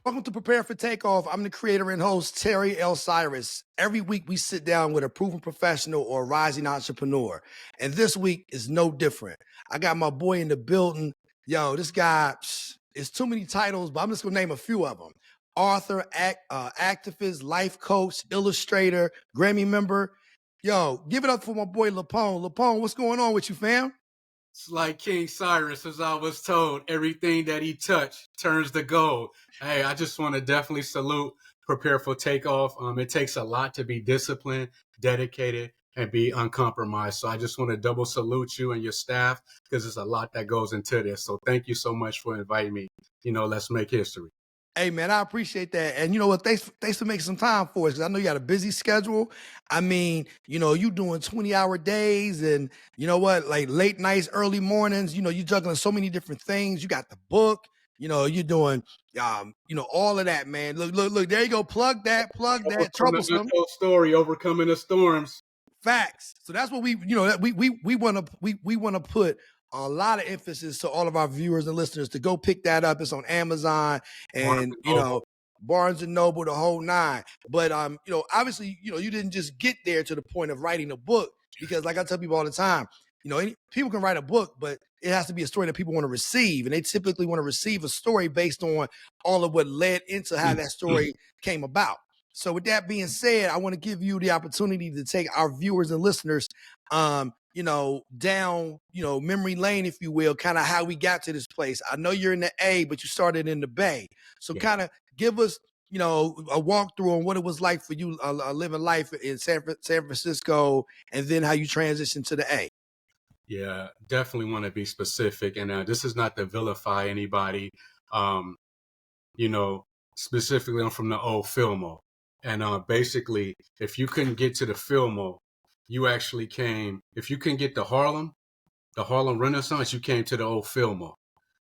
Welcome to Prepare for Takeoff. I'm the creator and host, Terry L. Cyrus. Every week we sit down with a proven professional or a rising entrepreneur. And this week is no different. I got my boy in the building. Yo, this guy, it's too many titles, but I'm just gonna name a few of them. Author, activist, life coach, illustrator, Grammy member. Yo, give it up for my boy Laponne. Laponne, what's going on with you, fam? It's like King Cyrus, as I was told, everything that he touched turns to gold. Hey, I just want to definitely salute Prepare for Takeoff. It takes a lot to be disciplined, dedicated, and be uncompromised. So I just want to double salute you and your staff because there's a lot that goes into this. So thank you so much for inviting me. Let's make history. Hey, man, I appreciate that. And you know what? Thanks for making some time for us because I know you got a busy schedule. I mean, you doing 20-hour days and you know what? Like late nights, early mornings, you juggling so many different things. You got the book, you're doing, all of that, man. Look, there you go. Plug that. Troublesome. The untold story, overcoming the storms. Facts. So that's what we want to put a lot of emphasis to all of our viewers and listeners to go pick that up. It's on Amazon and Barnes and Noble, the whole nine. But obviously, you didn't just get there to the point of writing a book because, like I tell people all the time, people can write a book, but it has to be a story that people want to receive, and they typically want to receive a story based on all of what led into how that story came about. So with that being said, I want to give you the opportunity to take our viewers and listeners, down, memory lane, if you will, kind of how we got to this place. I know you're in the A, but you started in the Bay. So kind of give us, a walkthrough on what it was like for you living life in San Francisco and then how you transitioned to the A. Yeah, definitely want to be specific. And this is not to vilify anybody. Specifically, I'm from the old Fillmore. And basically, if you couldn't get to the Fillmore, you actually came. If you couldn't get to the Harlem Renaissance, you came to the old Fillmore.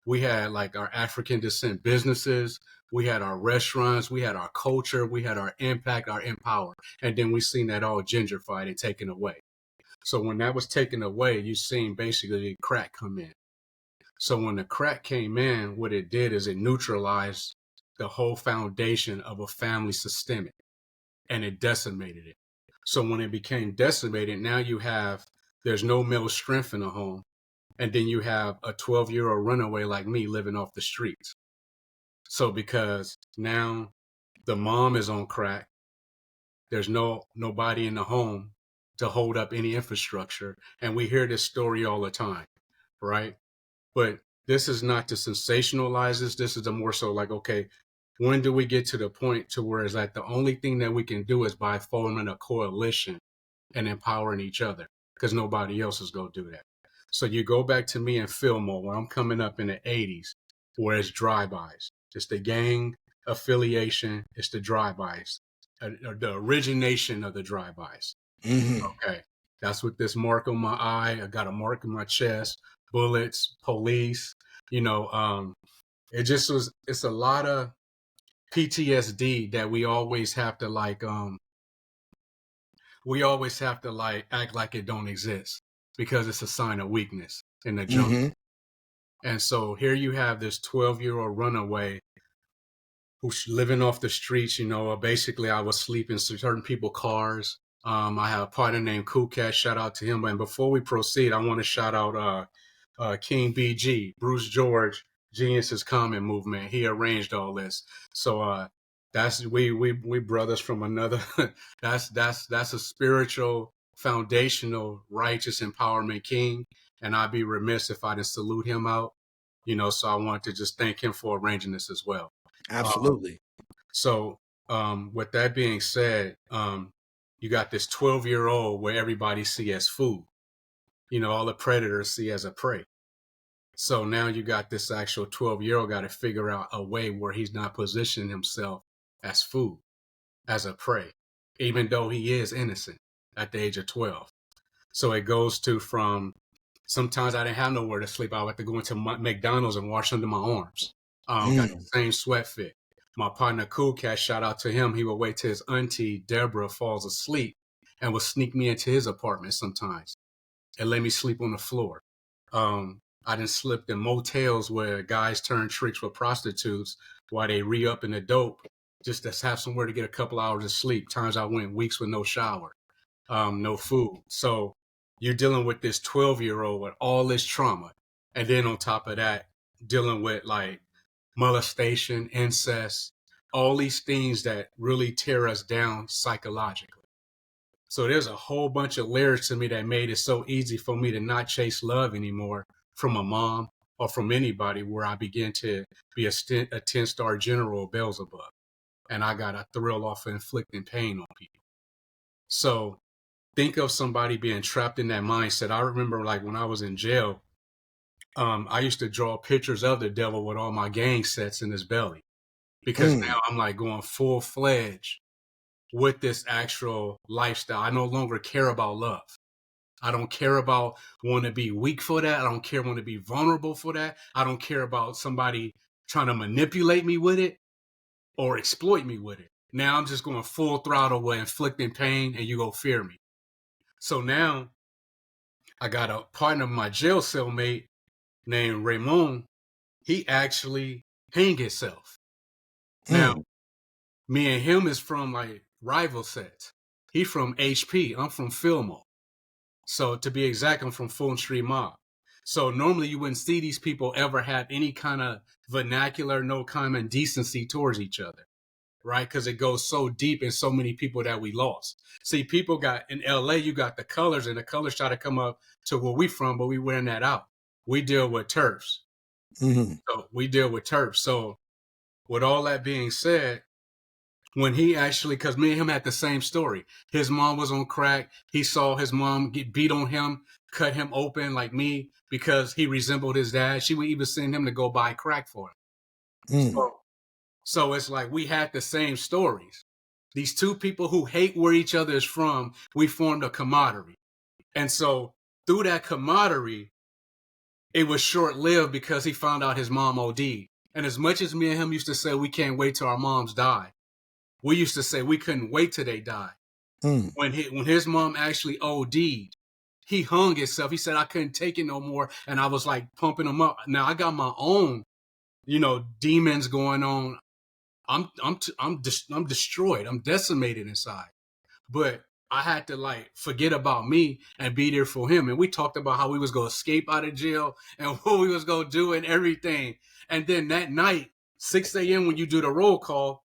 We had like our African descent businesses. We had our restaurants. We had our culture. We had our impact, our empower. And then we seen that all gentrified and taken away. So when that was taken away, you seen basically crack come in. So when the crack came in, what it did is it neutralized the whole foundation of a family systemic. And it decimated it. So when it became decimated, now there's no male strength in the home. And then you have a 12-year-old runaway like me living off the streets. So because now the mom is on crack, there's nobody in the home to hold up any infrastructure. And we hear this story all the time, right? But this is not to sensationalize this. This is a more so like, okay, when do we get to the point to where it's like the only thing that we can do is by forming a coalition and empowering each other because nobody else is going to do that. So you go back to me in Fillmore where I'm coming up in the 80s where it's drive-bys. It's the gang affiliation. It's the drive-bys, the origination of the drive-bys. Okay. That's with this mark on my eye. I got a mark on my chest, bullets, police, it's a lot of PTSD that we always have to act like it don't exist because it's a sign of weakness in the jungle. And so here you have this 12-year-old runaway who's living off the streets. Basically I was sleeping in certain people's cars. I have a partner named Cool Cat. Shout out to him. And before we proceed, I want to shout out King BG, Bruce George, Genius's Common Movement. He arranged all this. So that's we brothers from another. that's a spiritual, foundational, righteous empowerment king. And I'd be remiss if I didn't salute him out. So I want to just thank him for arranging this as well. Absolutely. With that being said, you got this 12-year-old where everybody see as food. All the predators see as a prey. So now you got this actual 12-year-old got to figure out a way where he's not positioning himself as food, as a prey, even though he is innocent at the age of 12. So it goes to from sometimes I didn't have nowhere to sleep. I would have to go into McDonald's and wash under my arms. Got the same sweat fit. My partner Cool Cat, shout out to him. He would wait till his auntie Deborah falls asleep and would sneak me into his apartment sometimes and let me sleep on the floor. I done slipped in motels where guys turn tricks with prostitutes while they re-up in the dope just to have somewhere to get a couple hours of sleep. Times I went weeks with no shower, no food. So you're dealing with this 12-year-old with all this trauma. And then on top of that, dealing with like molestation, incest, all these things that really tear us down psychologically. So there's a whole bunch of layers to me that made it so easy for me to not chase love anymore from a mom or from anybody, where I began to be a 10-star general of Beelzebub. And I got a thrill off of inflicting pain on people. So think of somebody being trapped in that mindset. I remember like when I was in jail, I used to draw pictures of the devil with all my gang sets in his belly, because now I'm like going full-fledged with this actual lifestyle. I no longer care about love. I don't care about want to be weak for that. I don't care want to be vulnerable for that. I don't care about somebody trying to manipulate me with it or exploit me with it. Now I'm just going full throttle with inflicting pain, and you go fear me. So now I got a partner of my jail cellmate named Raymond. He actually hang himself. Now, me and him is from like rival sets. He from HP. I'm from Fillmore. So to be exact, I'm from Fulton Street Mob. So normally you wouldn't see these people ever have any kind of vernacular, no common decency towards each other, right? Because it goes so deep in so many people that we lost. See, people got in LA, you got the colors, and the colors try to come up to where we from, but we wearing that out. We deal with turfs. So we deal with turfs. So with all that being said, when he actually, because me and him had the same story. His mom was on crack. He saw his mom get beat on him, cut him open like me, because he resembled his dad. She would even send him to go buy crack for him. So it's like we had the same stories. These two people who hate where each other is from, we formed a camaraderie. And so through that camaraderie, it was short-lived because he found out his mom OD'd. And as much as me and him used to say we can't wait till our moms die, we used to say we couldn't wait till they died. When his mom actually OD'd, he hung himself. He said, I couldn't take it no more. And I was like pumping him up. Now I got my own, demons going on. I'm destroyed. I'm decimated inside. But I had to like forget about me and be there for him. And we talked about how we was going to escape out of jail and what we was going to do and everything. And then that night, 6 a.m. when you do the roll call,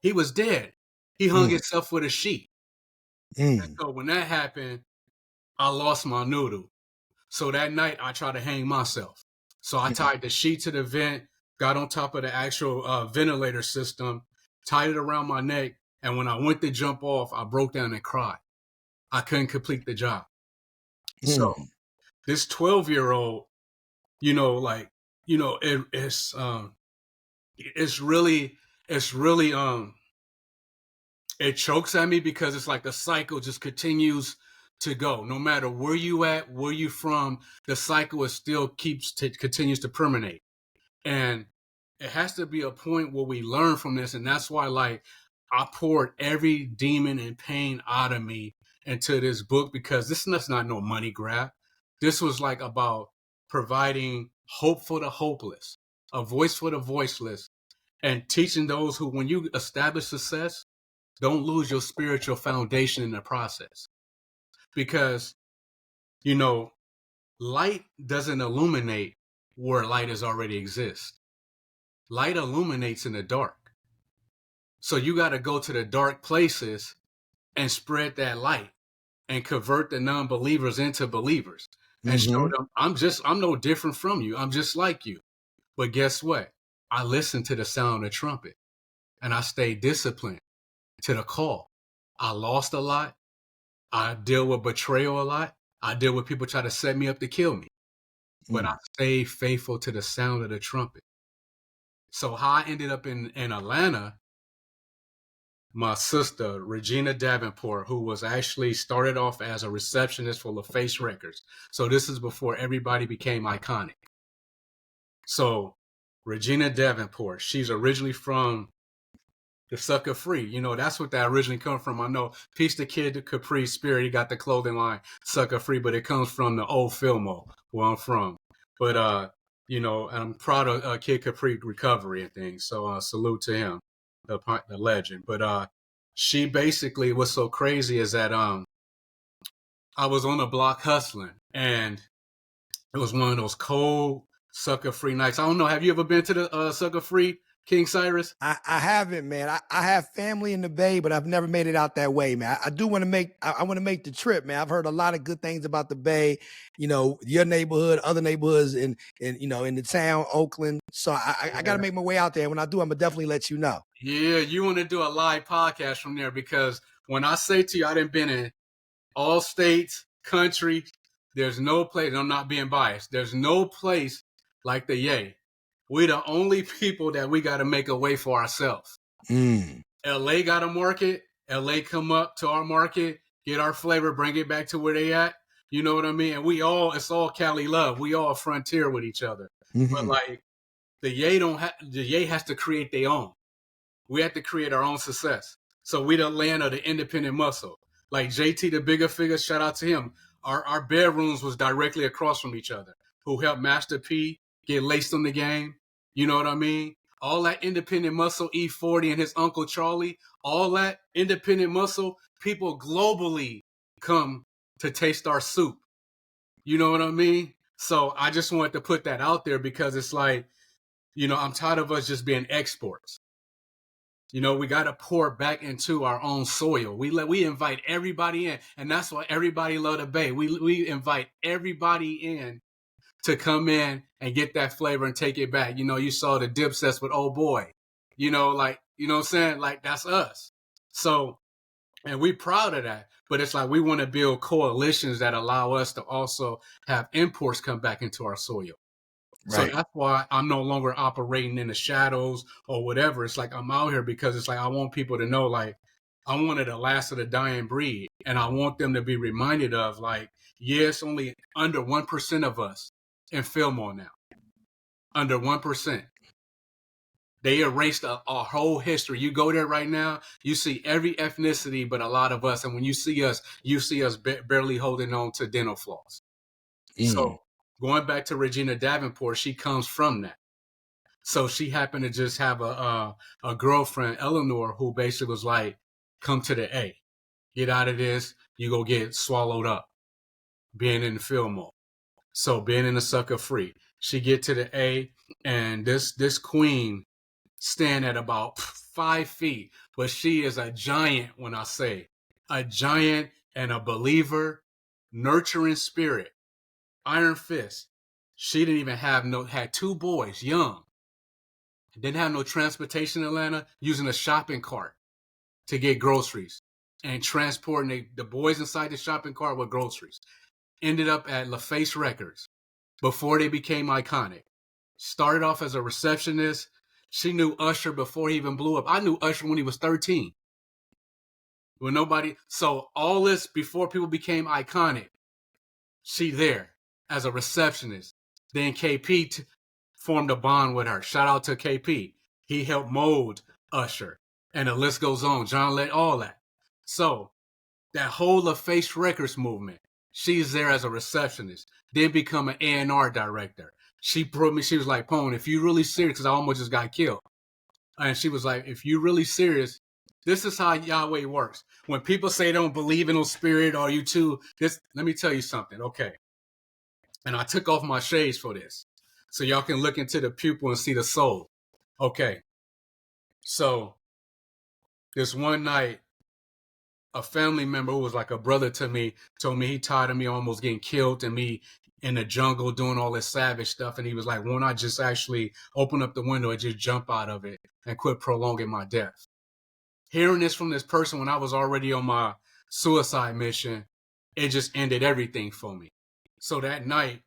he was dead. He hung himself with a sheet. And so when that happened, I lost my noodle. So that night I tried to hang myself. So I tied the sheet to the vent, got on top of the actual ventilator system, tied it around my neck. And when I went to jump off, I broke down and cried. I couldn't complete the job. So this 12-year-old, it chokes at me because it's like the cycle just continues to go. No matter where you at, where you from, the cycle is still continues to permeate. And it has to be a point where we learn from this. And that's why like I poured every demon and pain out of me into this book, because this is not no money grab. This was like about providing hope for the hopeless, a voice for the voiceless, and teaching those who, when you establish success, don't lose your spiritual foundation in the process. Because, light doesn't illuminate where light is already exists. Light illuminates in the dark. So you got to go to the dark places and spread that light and convert the non-believers into believers and show them I'm no different from you. I'm just like you. But guess what? I listen to the sound of the trumpet and I stay disciplined to the call. I lost a lot. I deal with betrayal a lot. I deal with people try to set me up to kill me. But I stay faithful to the sound of the trumpet. So how I ended up in Atlanta, my sister, Regina Davenport, who was actually started off as a receptionist for LaFace Records. So this is before everybody became iconic. So Regina Davenport, she's originally from the Sucker Free. That's what that originally come from. I know Peace the Kid, the Capri Spirit, he got the clothing line Sucker Free, but it comes from the old Fillmore, where I'm from. But and I'm proud of Kid Capri recovery and things. So salute to him, the legend. But she basically, what's so crazy is that I was on the block hustling, and it was one of those cold sucker free nights. I don't know. Have you ever been to the sucker free, King Cyrus? I haven't, man. I have family in the Bay, but I've never made it out that way, man. I do want to make. I want to make the trip, man. I've heard a lot of good things about the Bay. Your neighborhood, other neighborhoods in the town, Oakland. So I got to make my way out there. When I do, I'm gonna definitely let you know. Yeah, you want to do a live podcast from there, because when I say to you, I done been in all states, country. There's no place. I'm not being biased. There's no place like the Yay. We the only people that we got to make a way for ourselves. LA got a market. LA come up to our market, get our flavor, bring it back to where they at. You know what I mean? And it's all Cali love. We all frontier with each other. But like the Yay has to create their own. We have to create our own success. So we the land of the independent muscle. Like JT, the bigger figure, shout out to him. Our bedrooms was directly across from each other, who helped Master P get laced on the game. You know what I mean? All that independent muscle, E40 and his uncle Charlie, all that independent muscle, people globally come to taste our soup. You know what I mean? So I just wanted to put that out there, because it's like, I'm tired of us just being exports. We got to pour back into our own soil. We invite everybody in, and that's why everybody love the Bay. We invite everybody in to come in and get that flavor and take it back. You saw the Dipsets with Oh Boy. You know what I'm saying? Like, that's us. So, and we proud of that. But it's like we want to build coalitions that allow us to also have imports come back into our soil. Right. So that's why I'm no longer operating in the shadows or whatever. It's like I'm out here because it's like I want people to know, like, I'm one of the last of the dying breed. And I want them to be reminded of, like, it's only under 1% of us in Fillmore now. Under 1%. They erased our whole history. You go there right now, you see every ethnicity but a lot of us. And when you see us barely holding on to dental floss. So going back to Regina Davenport, she comes from that. So she happened to just have a girlfriend, Eleanor, who basically was like, come to the A. Get out of this. You go get swallowed up. Being in the Fillmore. So being in the sucker free. She get to the A, and this queen stand at about 5 feet. But she is a giant when I say. A giant and a believer, nurturing spirit. Iron fist. She didn't even had 2 boys, young. Didn't have no transportation in Atlanta, using a shopping cart to get groceries and transporting the boys inside the shopping cart with groceries. Ended up at LaFace Records before they became iconic. Started off as a receptionist. She knew Usher before he even blew up. I knew Usher when he was 13. So all this before people became iconic, she there as a receptionist. Then KP formed a bond with her. Shout out to KP. He helped mold Usher. And the list goes on. John Lett, all that. So that whole LaFace Records movement, she's there as a receptionist. Then become an A&R director. She was like, Pone, if you're really serious, because I almost just got killed. And she was like, if you're really serious, this is how Yahweh works. When people say they don't believe in no spirit or you too, let me tell you something. Okay. And I took off my shades for this. So y'all can look into the pupil and see the soul. Okay. So this one night, a family member who was like a brother to me told me he tired of me almost getting killed and me in the jungle doing all this savage stuff. And he was like, won't I just actually open up the window and just jump out of it and quit prolonging my death? Hearing this from this person when I was already on my suicide mission, it just ended everything for me. So that night,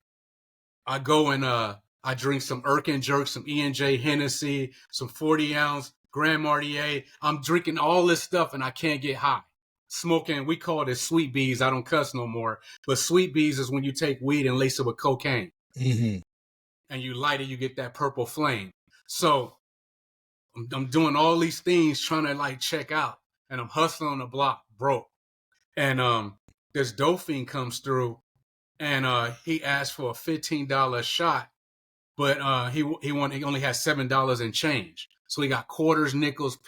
I go and I drink some Erkin Jerk, some E&J Hennessy, some 40-ounce Grand Marnier. I'm drinking all this stuff and I can't get high. Smoking, we call it sweet bees. I don't cuss no more. But sweet bees is when you take weed and lace it with cocaine. Mm-hmm. And you light it, you get that purple flame. So I'm doing all these things trying to like check out. And I'm hustling on the block, broke. And this dope fiend comes through and he asked for a $15 shot but he only had $7 in change. So he got quarters, nickels,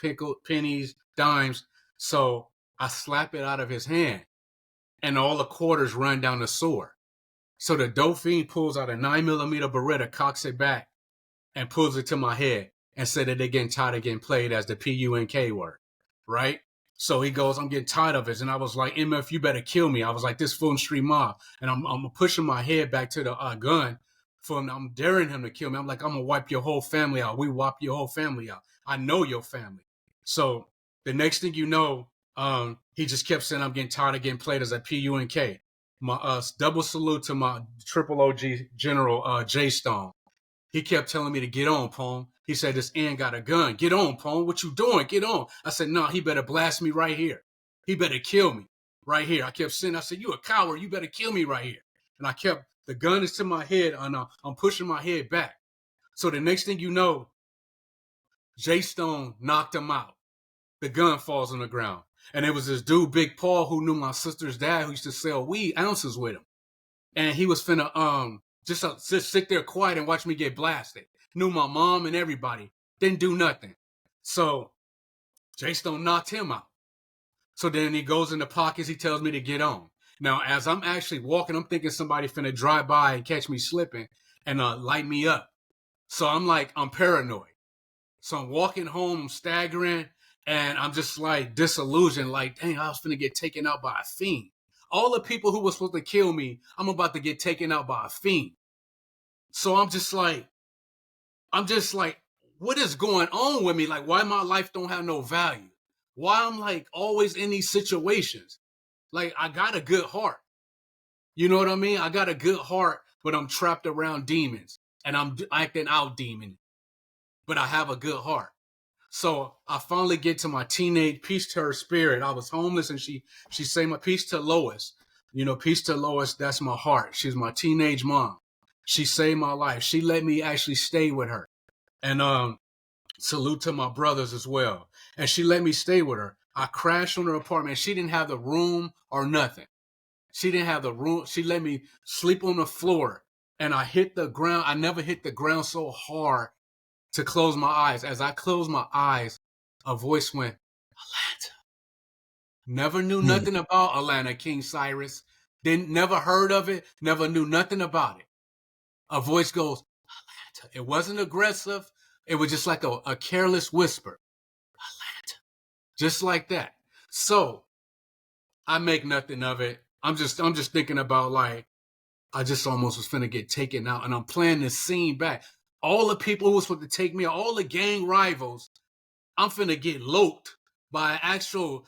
pennies, dimes. So I slap it out of his hand, and all the quarters run down the sewer. So the dope fiend pulls out a 9mm Beretta, cocks it back, and pulls it to my head and said that they're getting tired of getting played as the PUNK word, right? So he goes, I'm getting tired of it. And I was like, MF, you better kill me. I was like, this Fulton Street mob. And I'm pushing my head back to the gun. I'm daring him to kill me. I'm like, I'm going to wipe your whole family out. We wipe your whole family out. I know your family. So the next thing you know, he just kept saying, I'm getting tired of getting played as a PUNK. My double salute to my triple OG General J Stone. He kept telling me to get on, Pone. He said, this N got a gun. Get on, Pone. What you doing? Get on. I said, no, he better blast me right here. He better kill me right here. I kept saying, I said, you a coward. You better kill me right here. And the gun is to my head, and I'm pushing my head back. So the next thing you know, J Stone knocked him out. The gun falls on the ground. And it was this dude, Big Paul, who knew my sister's dad, who used to sell weed ounces with him. And he was finna just sit there quiet and watch me get blasted. Knew my mom and everybody. Didn't do nothing. So J Stone knocked him out. So then he goes in the pockets. He tells me to get on. Now, as I'm actually walking, I'm thinking somebody finna drive by and catch me slipping and light me up. So I'm paranoid. So I'm walking home, I'm staggering, and I'm just like disillusioned. Like, dang, I was finna get taken out by a fiend. All the people who were supposed to kill me, I'm about to get taken out by a fiend. So I'm just like, what is going on with me? Like, why my life don't have no value? Why I'm like always in these situations? Like, I got a good heart. You know what I mean? I got a good heart, but I'm trapped around demons and I'm acting out demon, but I have a good heart. So I finally get to my teenage, peace to her spirit. I was homeless, and she say my peace to Lois. You know, peace to Lois, that's my heart. She's my teenage mom. She saved my life. She let me actually stay with her. And salute to my brothers as well. And she let me stay with her. I crashed on her apartment. She didn't have the room or nothing. She didn't have the room. She let me sleep on the floor. And I hit the ground. I never hit the ground so hard to close my eyes. As I closed my eyes, a voice went, Atlanta. Never knew nothing about Atlanta, King Cyrus. Never heard of it. Never knew nothing about it. A voice goes, Atlanta. It wasn't aggressive. It was just like a careless whisper. Atlanta. Just like that. So I make nothing of it. I'm just thinking about, like, I just almost was finna get taken out, and I'm playing this scene back. All the people who were supposed to take me out, all the gang rivals, I'm finna get loped by an actual.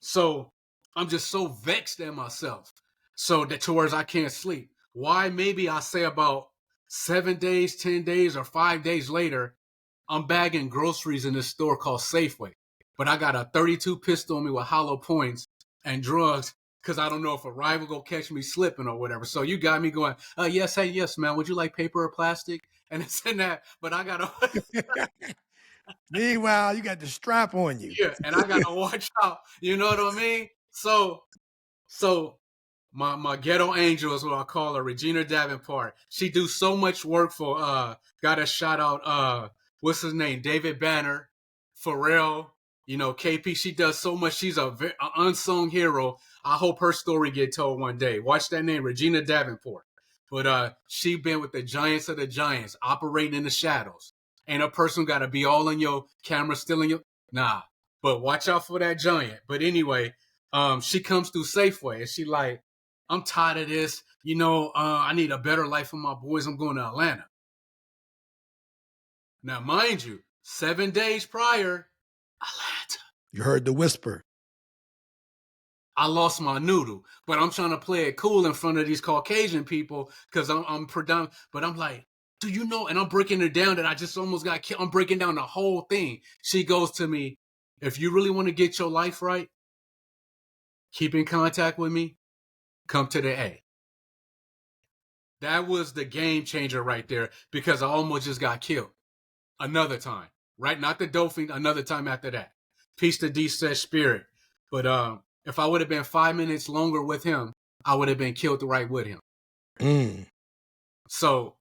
So I'm just so vexed at myself. So that towards I can't sleep. Why? Maybe I say about 7 days, 10 days, or 5 days later, I'm bagging groceries in this store called Safeway. But I got a 32 pistol on me with hollow points and drugs, because I don't know if a rival go catch me slipping or whatever. So you got me going, yes, hey, yes, man. Would you like paper or plastic? And it's in that, but I got to. Meanwhile, you got the strap on you. Yeah, and I got to watch out. You know what I mean? So my ghetto angel is what I call her, Regina Davenport. She do so much work for, got a shout out, what's his name? David Banner, Pharrell, you know, KP. She does so much. She's an unsung hero. I hope her story get told one day. Watch that name, Regina Davenport. But she been with the giants of the giants, operating in the shadows. Ain't a person got to be all in your camera, still in your, nah. But watch out for that giant. But anyway, she comes through Safeway, and she like, I'm tired of this. You know, I need a better life for my boys. I'm going to Atlanta. Now, mind you, 7 days prior, Atlanta. You heard the whisper. I lost my noodle, but I'm trying to play it cool in front of these Caucasian people because I'm predominant. But I'm like, do you know? And I'm breaking her down that I just almost got killed. I'm breaking down the whole thing. She goes to me, if you really want to get your life right, keep in contact with me, come to the A. That was the game changer right there, because I almost just got killed another time, right? Not the dolphin, another time after that. Peace to D-Set Spirit. But if I would have been 5 minutes longer with him, I would have been killed right with him. So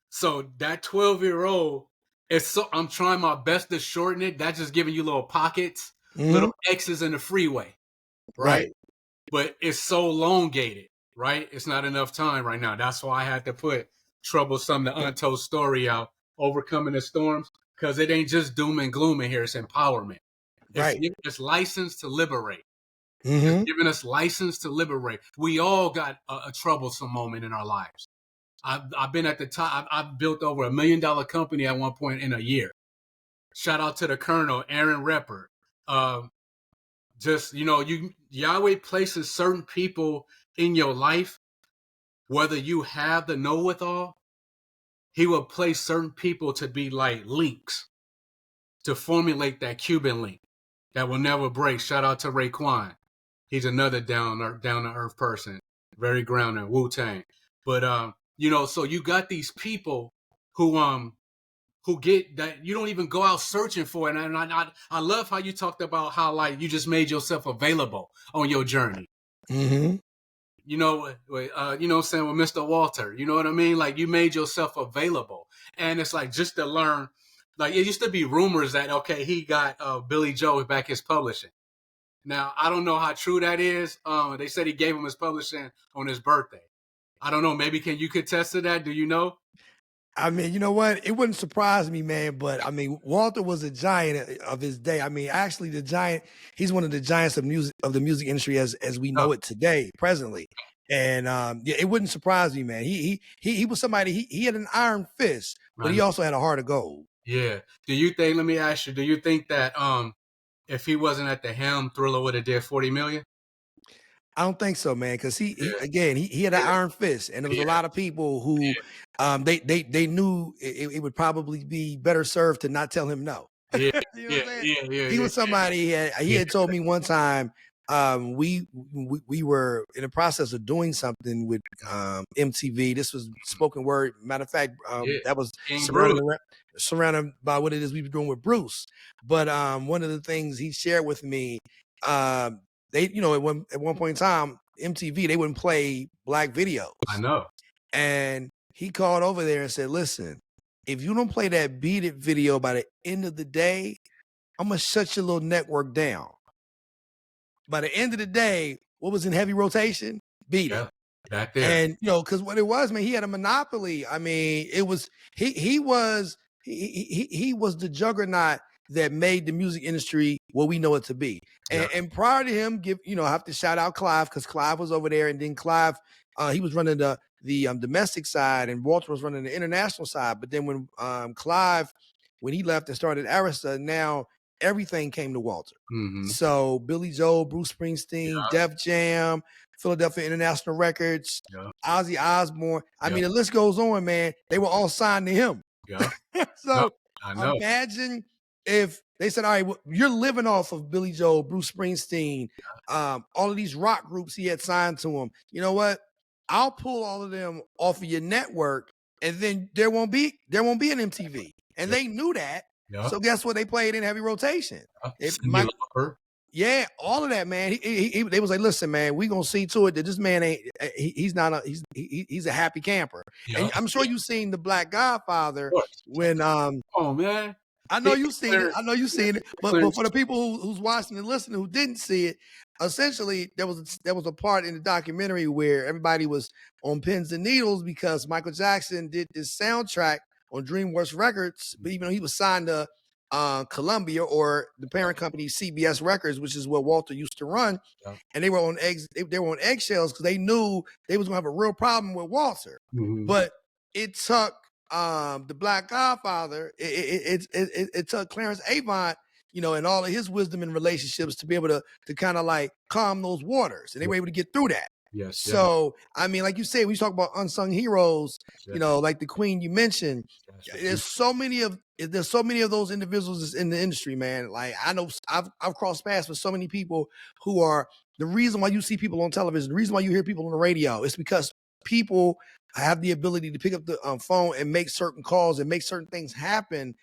So that 12-year-old I'm trying my best to shorten it. That's just giving you little pockets, little X's in the freeway, right? Right. But it's so elongated, right? It's not enough time right now. That's why I had to put Troublesome the Untold Story out, Overcoming the Storms, because it ain't just doom and gloom in here. It's empowerment. It's Right. giving us license to liberate. It's Mm-hmm. giving us license to liberate. We all got a troublesome moment in our lives. I've been at the top. I've built over $1 million company at one point in a year. Shout out to the Colonel, Aaron Repper. Just, Yahweh places certain people in your life, whether you have the know-with-all, he will place certain people to be like links to formulate that Cuban link that will never break. Shout out to Raekwon. He's another down to earth person, very grounded, Wu-Tang. But so you got these people who get that you don't even go out searching for it. And I love how you talked about how like you just made yourself available on your journey. Mm-hmm. You know what I'm saying, with Mr. Walter, you know what I mean? Like you made yourself available. And it's like just to learn, like it used to be rumors that, okay, he got Billy Joe back his publishing. Now, I don't know how true that is. They said he gave him his publishing on his birthday. I don't know. Maybe can you contest to that? Do you know? I mean, you know what? It wouldn't surprise me, man. But I mean, Walter was a giant of his day. I mean, actually, he's one of the giants of the music industry as we know it today, presently. And yeah, it wouldn't surprise me, man. He was somebody. He had an iron fist, but he also had a heart of gold. Yeah. Do you think? Let me ask you. Do you think that if he wasn't at the helm, Thriller would have did 40 million? I don't think so, man, because he had an iron fist, and there was a lot of people who they knew it would probably be better served to not tell him no. Yeah, You know what I'm saying? yeah. He was somebody he had told me one time we were in the process of doing something with MTV. This was spoken word. Matter of fact, that was surrounded by what it is we were doing with Bruce. But one of the things he shared with me, they, at one point in time, MTV, they wouldn't play black videos. I know. And he called over there and said, listen, if you don't play that Beat It video by the end of the day, I'm going to shut your little network down. By the end of the day, what was in heavy rotation? Beat It. Back there. And, because what it was, man, he had a monopoly. I mean, it was, he was the juggernaut that made the music industry what we know it to be. And prior to him, I have to shout out Clive, because Clive was over there, and then Clive, he was running the domestic side, and Walter was running the international side. But then when Clive, when he left and started Arista, now everything came to Walter. Mm-hmm. So Billy Joel, Bruce Springsteen, Def Jam, Philadelphia International Records, Ozzy Osbourne. I mean, the list goes on, man. They were all signed to him. So I know. Imagine if they said, all right, well, you're living off of Billy Joel, Bruce Springsteen, all of these rock groups he had signed to him. You know what? I'll pull all of them off of your network, and then there won't be an MTV. And they knew that. So guess what? They played in heavy rotation. All of that, man. They was like, listen, man, we gonna see to it that this man ain't. He's a happy camper. And I'm sure you've seen The Black Godfather when oh man. I know you've seen it. But for the people who's watching and listening who didn't see it, essentially there was a part in the documentary where everybody was on pins and needles because Michael Jackson did this soundtrack on DreamWorks Records, but even though he was signed to Columbia, or the parent company CBS Records, which is what Walter used to run, and they were on eggshells because they knew they was gonna have a real problem with Walter. Mm-hmm. But it took The Black Godfather, it took Clarence Avant, and all of his wisdom and relationships to be able to kind of like calm those waters, and they were able to get through that. So, I mean, like you say, we talk about unsung heroes, like the Queen you mentioned. There's so many of those individuals in the industry, man. Like I know I've crossed paths with so many people who are the reason why you see people on television, the reason why you hear people on the radio. It's because people have the ability to pick up the phone and make certain calls and make certain things happen.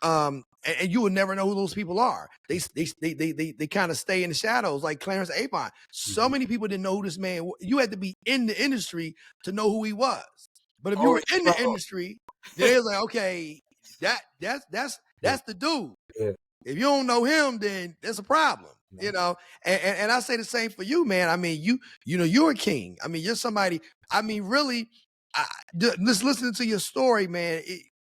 And you would never know who those people are. They kind of stay in the shadows, like Clarence Avant. So many people didn't know who this man was. You had to be in the industry to know who he was. But if you were in the industry, It's like, okay, that's the dude. Yeah. If you don't know him, then there's a problem, you know. And I say the same for you, man. I mean, you know, you're a king. I mean, you're somebody. I mean, really, just listening to your story, man.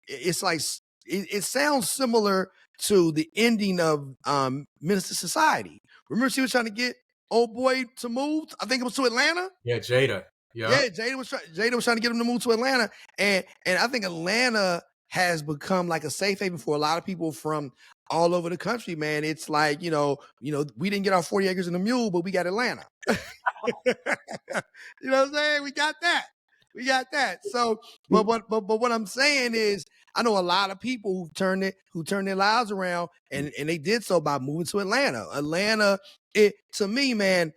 It's like it sounds similar to the ending of Minister Society. Remember, she was trying to get old boy to move. I think it was to Atlanta. Yeah, Jada. Yeah. Yeah, Jada was trying to get him to move to Atlanta, and I think Atlanta has become like a safe haven for a lot of people from all over the country, man. It's like, you know, we didn't get our 40 acres and a mule, but we got Atlanta. You know what I'm saying? We got that. We got that. So, but what I'm saying is, I know a lot of people who turned their lives around, and they did so by moving to Atlanta. Atlanta, to me, man,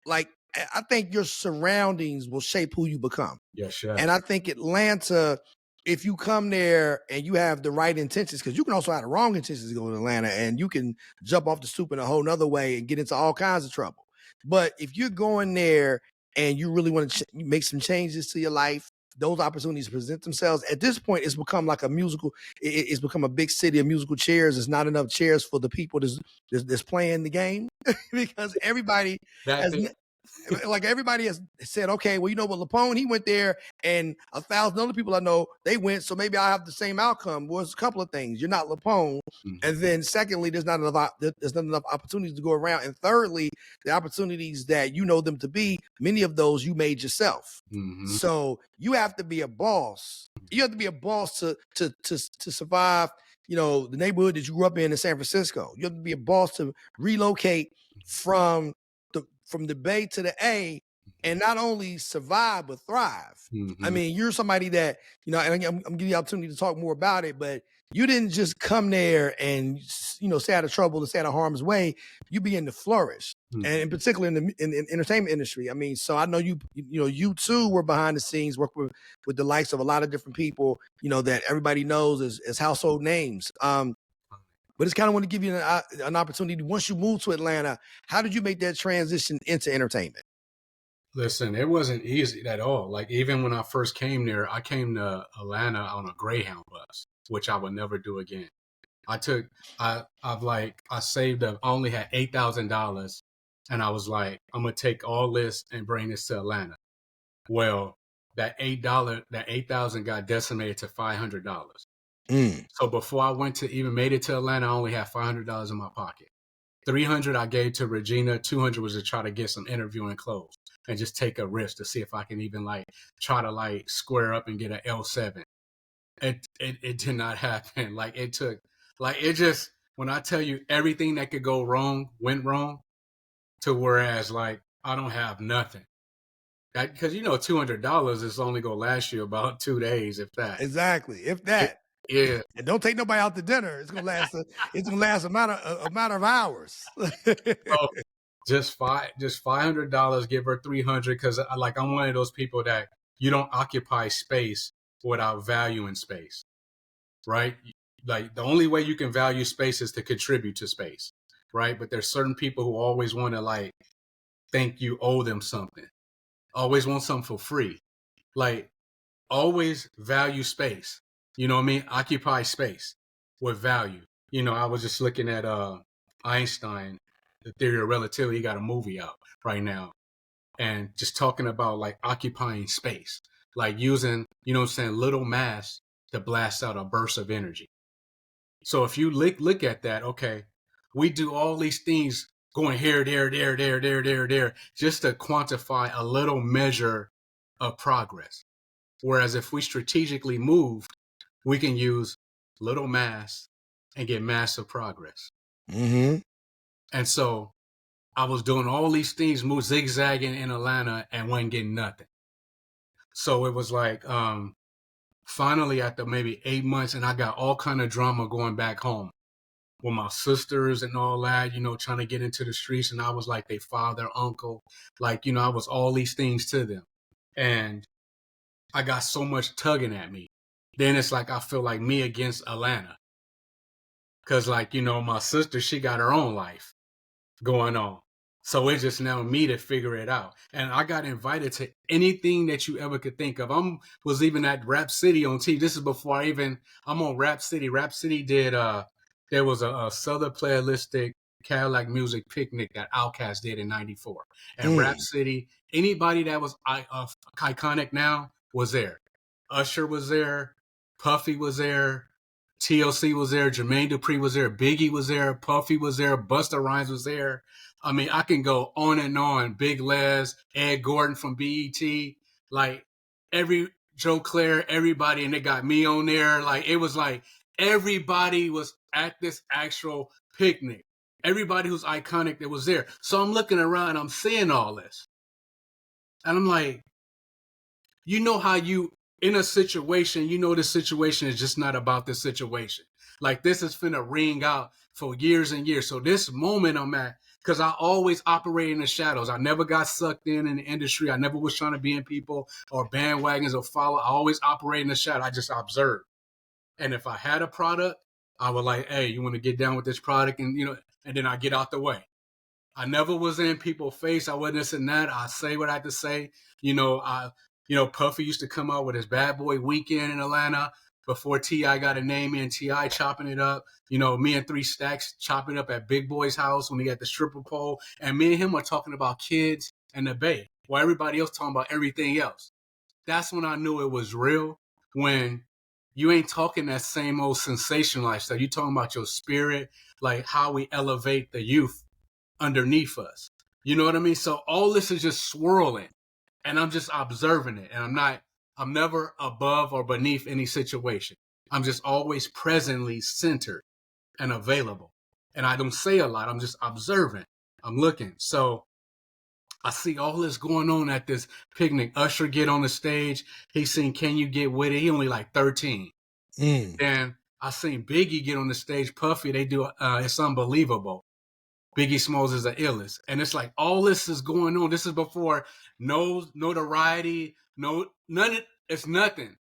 like, I think your surroundings will shape who you become. Yeah, sure. And I think Atlanta, if you come there and you have the right intentions, because you can also have the wrong intentions to go to Atlanta, and you can jump off the stoop in a whole nother way and get into all kinds of trouble. But if you're going there and you really want to make some changes to your life, those opportunities present themselves. At this point, it's become like a musical. It's become a big city of musical chairs. There's not enough chairs for the people that's playing the game because everybody like everybody has said, okay, well, you know what, Laponne, he went there, and 1,000 other people I know, they went, so maybe I have the same outcome. Well, it's a couple of things. You're not Laponne. And then secondly, there's not enough opportunities to go around. And thirdly, the opportunities that you know them to be, many of those you made yourself. So you have to be a boss. You have to be a boss to survive, you know, the neighborhood that you grew up in San Francisco. You have to be a boss to relocate from the Bay to the A, and not only survive but thrive. I mean, you're somebody that, you know, and I'm giving you the opportunity to talk more about it, but you didn't just come there and, you know, stay out of trouble and stay out of harm's way. You begin to flourish, and in particular in the entertainment industry. I mean, so I know you too were behind the scenes, working with the likes of a lot of different people, you know, that everybody knows as household names. But it's kind of want to give you an opportunity. Once you moved to Atlanta, how did you make that transition into entertainment? Listen, it wasn't easy at all. Like, even when I first came there, I came to Atlanta on a Greyhound bus, which I would never do again. I saved up, I only had $8,000, and I was like, I'm gonna take all this and bring this to Atlanta. Well, that $8,000 got decimated to $500. So before I made it to Atlanta, I only had $500 in my pocket. $300 I gave to Regina. $200 was to try to get some interviewing clothes and just take a risk to see if I can even try to square up and get an L7. It did not happen. When I tell you everything that could go wrong went wrong, to whereas I don't have nothing. Because $200 is only gonna last you about 2 days, if that. Exactly, if that. Yeah. And don't take nobody out to dinner. It's gonna last. It's gonna last a matter of hours. So just $500. Give her $300, because I'm one of those people that you don't occupy space without valuing space, right? Like, the only way you can value space is to contribute to space, right? But there's certain people who always want to think you owe them something, always want something for free. Always value space. You know what I mean? Occupy space with value. I was just looking at Einstein, the theory of relativity. He got a movie out right now, and just talking about occupying space, using, little mass to blast out a burst of energy. So if you look at that, okay, we do all these things going here, there, just to quantify a little measure of progress. Whereas if we strategically moved, we can use little mass and get massive progress. And so I was doing all these things, zigzagging in Atlanta, and wasn't getting nothing. So it was finally after maybe 8 months, and I got all kind of drama going back home with my sisters and all that, trying to get into the streets. And I was like their father, uncle, I was all these things to them. And I got so much tugging at me. Then it's I feel like me against Atlanta. Because my sister, she got her own life going on. So it's just now me to figure it out. And I got invited to anything that you ever could think of. Was even at Rap City on TV. This is before I'm on Rap City. Rap City did, there was a Southern playalistic Cadillac music picnic that Outkast did in 94. And Rap City, anybody that was iconic now was there. Usher was there. Puffy was there. TLC was there. Jermaine Dupri was there. Biggie was there. Puffy was there. Busta Rhymes was there. I mean, I can go on and on. Big Les, Ed Gordon from BET, like Joe Claire, everybody, and they got me on there. Like, it was like everybody was at this actual picnic. Everybody who's iconic that was there. So I'm looking around and I'm seeing all this. And I'm like, you know how you, in a situation, you know this situation is just not about this situation. Like, this is finna ring out for years and years. So this moment I'm at, because I always operate in the shadows. I never got sucked in the industry. I never was trying to be in people or bandwagons or follow. I always operate in the shadow. I just observe. And if I had a product, I would like, hey, you want to get down with this product? And, you know, and then I get out the way. I never was in people's face. I wasn't this and that. I say what I had to say. Puffy used to come out with his Bad Boy Weekend in Atlanta before T.I. got a name in. T.I. chopping it up. You know, me and 3 Stacks chopping it up at Big Boy's house when he got the stripper pole. And me and him are talking about kids and the Bay, while everybody else talking about everything else. That's when I knew it was real. When you ain't talking that same old sensationalized stuff. You talking about your spirit, like how we elevate the youth underneath us. You know what I mean? So all this is just swirling. And I'm just observing it. And I'm never above or beneath any situation. I'm just always presently centered and available. And I don't say a lot. I'm just observing. I'm looking. So I see all this going on at this picnic. Usher get on the stage. He sing Can You Get With It? He only like 13. Then I seen Biggie get on the stage. Puffy, they do It's Unbelievable. Biggie Smalls is the illest. And it's like all this is going on. This is before no notoriety, it's nothing.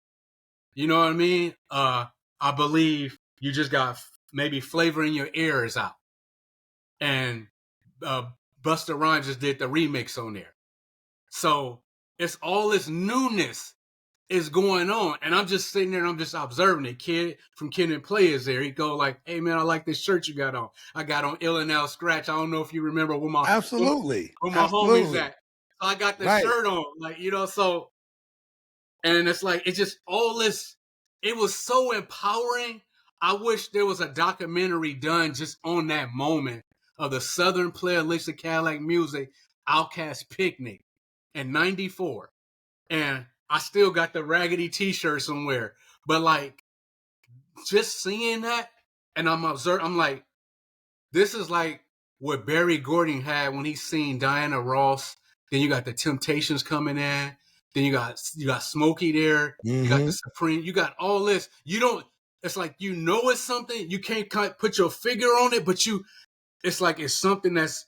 You know what I mean? I believe you just got maybe Flavor in Your Ear is out. And Busta Rhymes just did the remix on there. So it's all this newness is going on. And I'm just sitting there and I'm just observing it. Kid from Kid and Play is there. He go like, hey man, I like this shirt you got on. I got on Ill and Out Scratch. I don't know if you remember where my homies at. So I got the shirt on. Like, you know, so and it's like it's just all this, it was so empowering. I wish there was a documentary done just on that moment of the Southern playalistic Cadillac music Outkast picnic in 94. And I still got the raggedy t-shirt somewhere. But like just seeing that and I'm like, this is like what Barry Gordon had when he seen Diana Ross. Then you got the Temptations coming in. Then you got Smokey there. You got the Supreme. You got all this. It's like, you know, it's something. You can't put your figure on it, but it's like it's something that's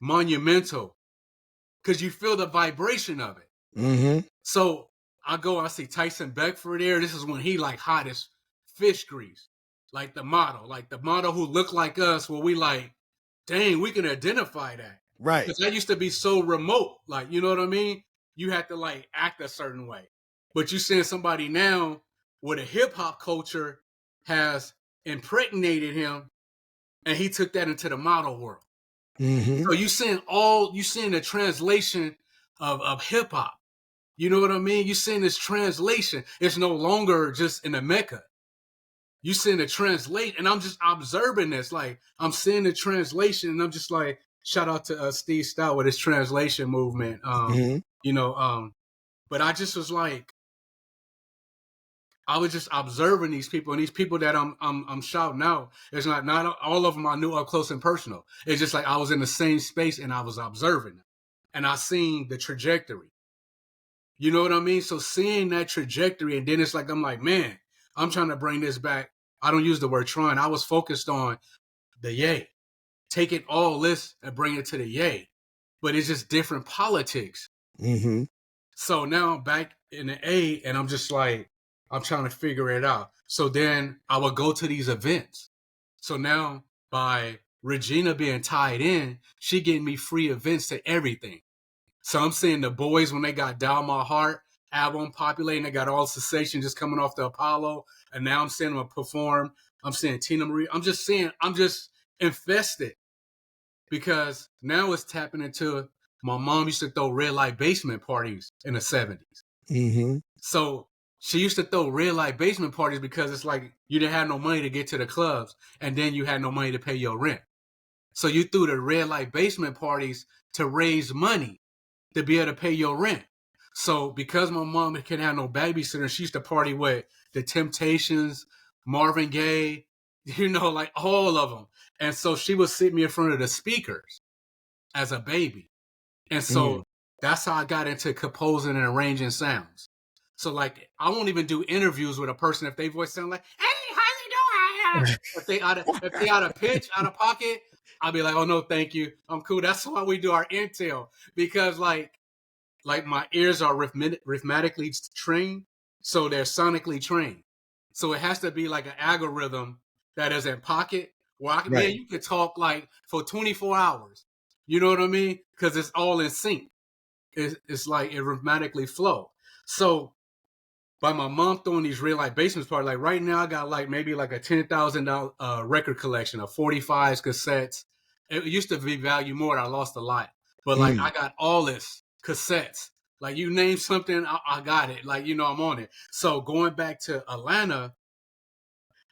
monumental because you feel the vibration of it. So I see Tyson Beckford there. This is when he like hot as fish grease. Like the model who looked like us, where we like, dang, we can identify that. Right. Because that used to be so remote. Like, you know what I mean? You had to like act a certain way. But you seeing somebody now where the hip hop culture has impregnated him and he took that into the model world. So you seeing the translation of hip hop. You know what I mean? You seeing this translation. It's no longer just in the Mecca. You seeing the translate, and I'm just observing this. Like, I'm seeing the translation, and I'm just like, shout out to Steve Stout with his translation movement. But I just was like, I was just observing these people, and these people that I'm shouting out. It's not all of them I knew up close and personal. It's just like I was in the same space and I was observing them, and I seen the trajectory. You know what I mean? So seeing that trajectory, and then it's like, I'm like, man, I'm trying to bring this back. I don't use the word trying. I was focused on the yay. Taking all this and bring it to the yay. But it's just different politics. So now I'm back in the A, and I'm just like, I'm trying to figure it out. So then I would go to these events. So now by Regina being tied in, she getting me free events to everything. So I'm seeing the boys when they got Down My Heart album populating, they got all Cessation just coming off the Apollo, and now I'm seeing them perform. I'm seeing Tina Marie. I'm just infested because now it's tapping into my mom used to throw red light basement parties in the 70s. Mm-hmm. So she used to throw red light basement parties because it's like you didn't have no money to get to the clubs, and then you had no money to pay your rent. So you threw the red light basement parties to raise money to be able to pay your rent. So because my mom couldn't have no babysitter, she used to party with the Temptations, Marvin Gaye, like all of them. And so she would sit me in front of the speakers as a baby. And so that's how I got into composing and arranging sounds. So like I won't even do interviews with a person if their voice sound like, "Hey, how you doing?" if they out of pitch, out of pocket, I'll be like, "Oh no, thank you, I'm cool." That's why we do our intel, because like my ears are rhythmatically trained, so they're sonically trained. So it has to be like an algorithm that is in pocket where man, you could talk like for 24 hours. You know what I mean? Because it's all in sync. It's like it rhythmatically flow. So by my mom throwing these real life basements parties, like right now I got like maybe like a $10,000 record collection of 45s, cassettes. It used to be valued more. I lost a lot, but like I got all this cassettes. Like you name something, I got it. Like I'm on it. So going back to Atlanta,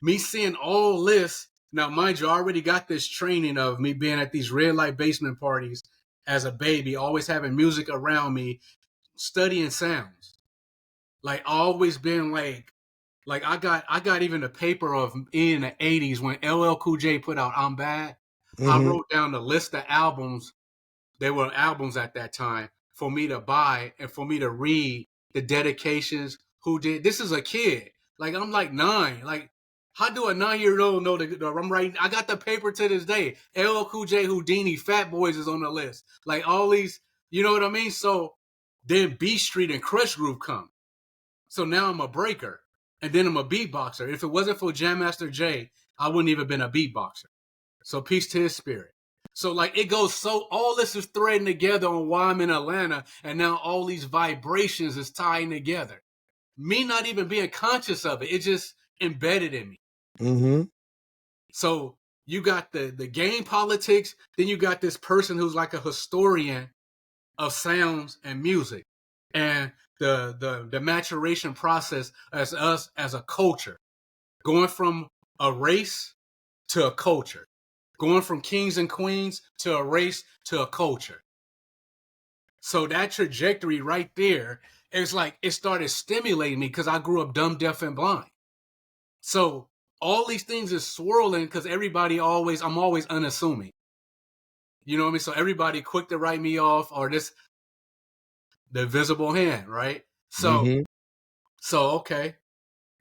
me seeing all this. Now, mind you, I already got this training of me being at these red light basement parties as a baby, always having music around me, studying sounds. Like always been like I got even the paper of in the 80s when LL Cool J put out I'm Bad. I wrote down the list of albums. There were albums at that time for me to buy and for me to read the dedications. Who did this? Is a kid. Like I'm like 9. Like how do a 9-year-old know that I'm writing? I got the paper to this day. LL Cool J, Houdini, Fat Boys is on the list. Like all these, you know what I mean? So then B Street and Crush Groove come. So now I'm a breaker, and then I'm a beatboxer. If it wasn't for Jam Master Jay, I wouldn't even been a beatboxer. So peace to his spirit. So like it goes, so all this is threading together on why I'm in Atlanta, and now all these vibrations is tying together. Me not even being conscious of it, it just embedded in me. So you got the game politics, then you got this person who's like a historian of sounds and music, and the maturation process as us as a culture, going from a race to a culture, going from kings and queens to a race to a culture. So that trajectory right there is like it started stimulating me because I grew up dumb, deaf, and blind. So all these things is swirling because I'm always unassuming. You know what I mean? So everybody quick to write me off or this the visible hand, right? So okay.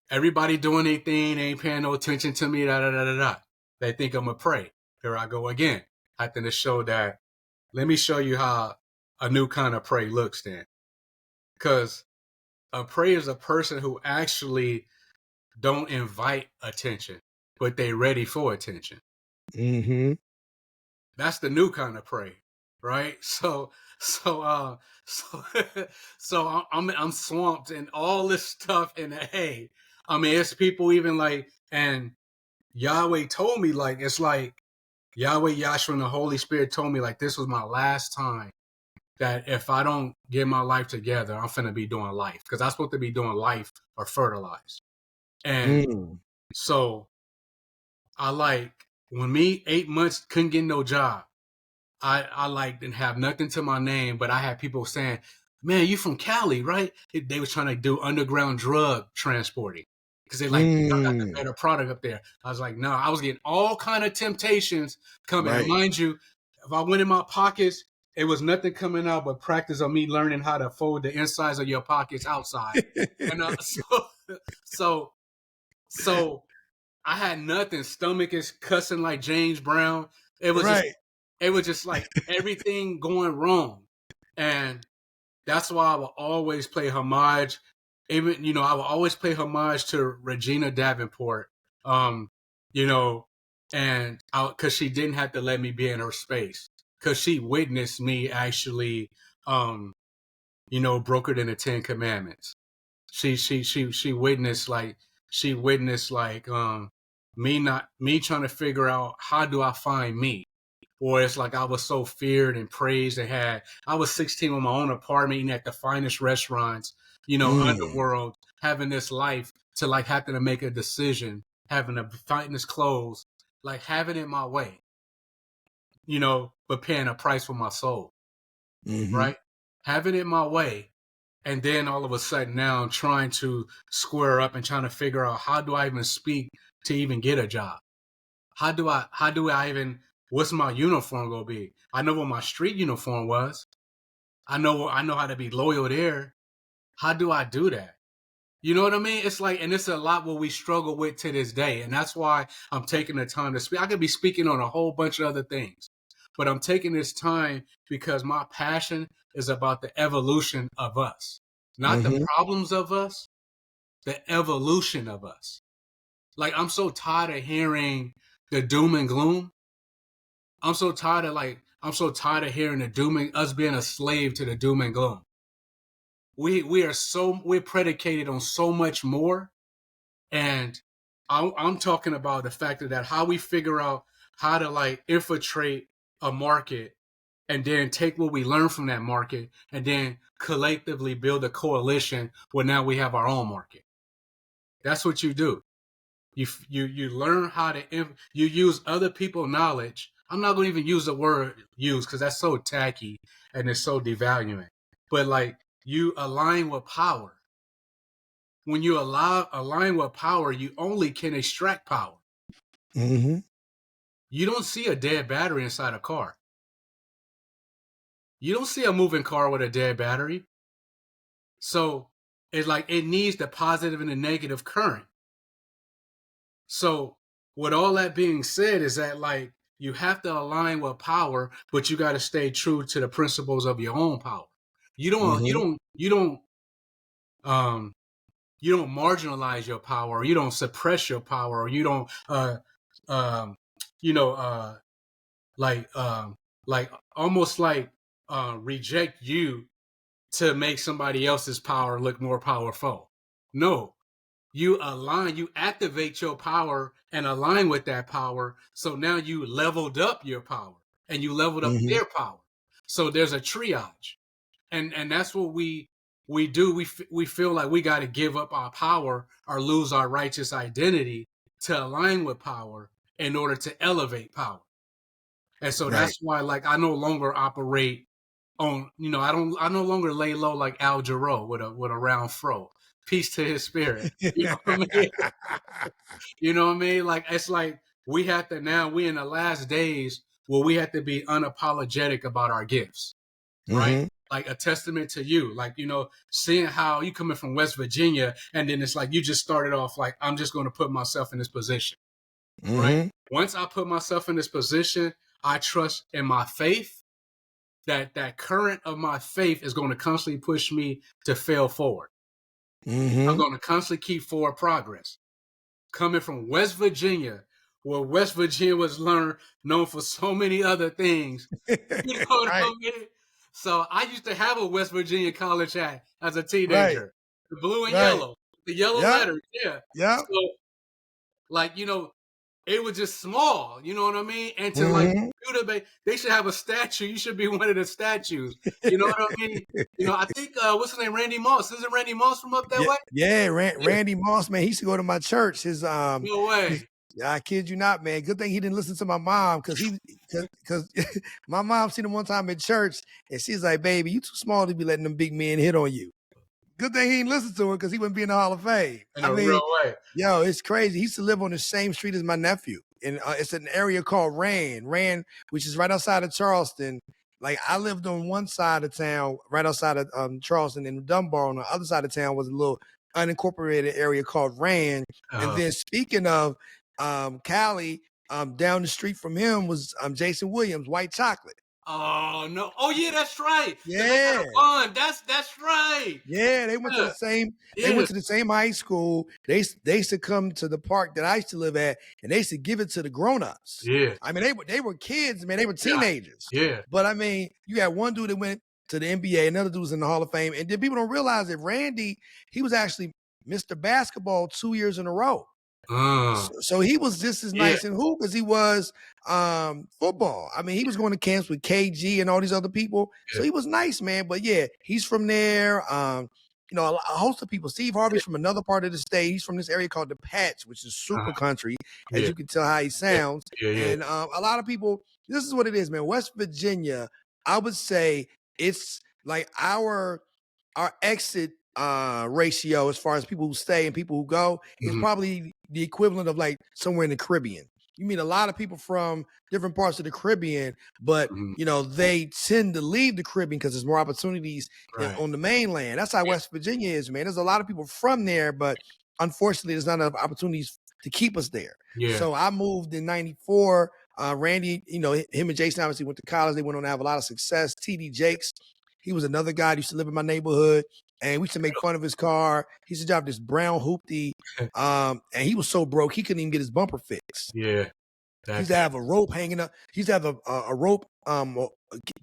Everybody doing their thing, ain't paying no attention to me, da da da da da. They think I'm a prey. Here I go again. Having to show that. Let me show you how a new kind of prey looks then. Because a prey is a person who actually don't invite attention, but they ready for attention. That's the new kind of prey, right? So I'm swamped in all this stuff in the hay. I mean, it's people even like, and Yahweh told me like, it's like Yahweh, Yahshua, and the Holy Spirit told me like, this was my last time that if I don't get my life together, I'm finna be doing life. Because I'm supposed to be doing life or fertilize. And so I like, when me 8 months couldn't get no job, I like didn't have nothing to my name, but I had people saying, "Man, you from Cali, right?" They was trying to do underground drug transporting because they like, y'all got the better product up there. I was like, no, I was getting all kind of temptations coming. And mind you, if I went in my pockets, it was nothing coming out but practice of me learning how to fold the insides of your pockets outside. And so I had nothing. Stomach is cussing like James Brown. It was just like everything going wrong. And that's why I will always play homage. Even, I will always play homage to Regina Davenport. And because she didn't have to let me be in her space, because she witnessed me actually, brokered in the 10 Commandments. She witnessed me trying to figure out how do I find me. Or it's like I was so feared and praised and I was 16 with my own apartment, eating at the finest restaurants, underworld, having this life to like having to make a decision, having the finest clothes, like having it my way, but paying a price for my soul, right? Having it my way. And then all of a sudden now I'm trying to square up and trying to figure out how do I even speak to even get a job? How do I even, what's my uniform gonna be? I know what my street uniform was. I know how to be loyal there. How do I do that? You know what I mean? It's like, and it's a lot what we struggle with to this day. And that's why I'm taking the time to speak. I could be speaking on a whole bunch of other things, but I'm taking this time because my passion is about the evolution of us, not the problems of us, the evolution of us. Like, I'm so tired of hearing the doom and gloom. I'm so tired of hearing the doom and us being a slave to the doom and gloom. We're predicated on so much more. And I'm talking about the fact that how we figure out how to like infiltrate a market and then take what we learn from that market and then collectively build a coalition where now we have our own market. That's what you do. You learn how to you use other people's knowledge. I'm not going to even use the word use because that's so tacky and it's so devaluing. But like you align with power. When you align with power, you only can extract power. You don't see a dead battery inside a car. You don't see a moving car with a dead battery. So it's like it needs the positive and the negative current. So with all that being said is that like you have to align with power, but you got to stay true to the principles of your own power. You don't marginalize your power, or you don't suppress your power, or you don't like almost like reject you to make somebody else's power look more powerful. No, you activate your power and align with that power. So now you leveled up your power and you leveled up their power. So there's a triage. And that's what we do. We feel like we got to give up our power or lose our righteous identity to align with power in order to elevate power. And so that's why, like, I no longer operate on, I no longer lay low like Al Jarreau with a round fro. Peace to his spirit. You know what I mean? You know what I mean? Like, it's like we in the last days where we have to be unapologetic about our gifts, right? Like a testament to you, like, seeing how you coming from West Virginia and then it's like you just started off like, I'm just going to put myself in this position, right? Once I put myself in this position, I trust in my faith that current of my faith is going to constantly push me to fail forward. I'm going to constantly keep forward progress. Coming from West Virginia, where West Virginia was known for so many other things. You know what I mean? So I used to have a West Virginia college hat as a teenager. The blue and yellow. The yellow letters, yeah. So, like, it was just small, you know what I mean? And to like, they should have a statue. You should be one of the statues. You know what I mean? I think, what's his name? Randy Moss. Isn't Randy Moss from up that way? Yeah, Randy Moss, man. He used to go to my church. No way. I kid you not, man. Good thing he didn't listen to my mom because my mom seen him one time in church and she's like, baby, you too small to be letting them big men hit on you. Good thing he didn't listen to her because he wouldn't be in the Hall of Fame. In a real way. Yo, it's crazy. He used to live on the same street as my nephew. And it's an area called Rand, which is right outside of Charleston. Like, I lived on one side of town, right outside of Charleston, and Dunbar on the other side of town was a little unincorporated area called Rand. And then speaking of Cali, down the street from him was Jason Williams, White Chocolate. Oh no! Oh yeah, that's right. 'Cause they had Yeah. a bond. That's right. Yeah, they went to Yeah, the same. They yeah, went to the same high school. They used to come to the park that I used to live at, and they used to give it to the grown-ups. yeah, I mean, they were kids, man. They were yeah, teenagers. yeah. But I mean, you had one dude that went to the NBA, another dude was in the Hall of Fame, and then people don't realize that Randy, he was actually Mr. Basketball 2 years in a row. So he was just as Yeah, nice in hoop as he was football. I mean, he was going to camps with KG and all these other people. So yeah. he was nice, man. But yeah, he's from there. A host of people. Steve Harvey's from another part of the state. He's from this area called the Patch, which is super country, as Yeah, you can tell how he yeah, sounds. yeah, yeah. And a lot of people, this is what it is, man. West Virginia, I would say it's like our exit ratio as far as people who stay and people who go is Mhm, probably the equivalent of like somewhere in the Caribbean. You meet a lot of people from different parts of the Caribbean, but mhm. they tend to leave the Caribbean because there's more opportunities Right. on the mainland. That's how Yeah, West Virginia is, man. There's a lot of people from there, but unfortunately, there's not enough opportunities to keep us there. yeah. So I moved in '94. Randy, him and Jason obviously went to college. They went on to have a lot of success. TD Jakes, he was another guy that used to live in my neighborhood, and we used to make fun of his car. He used to drive this brown hoopty, and he was so broke he couldn't even get his bumper fixed. Yeah, He used that to have a rope hanging up. He used to have a rope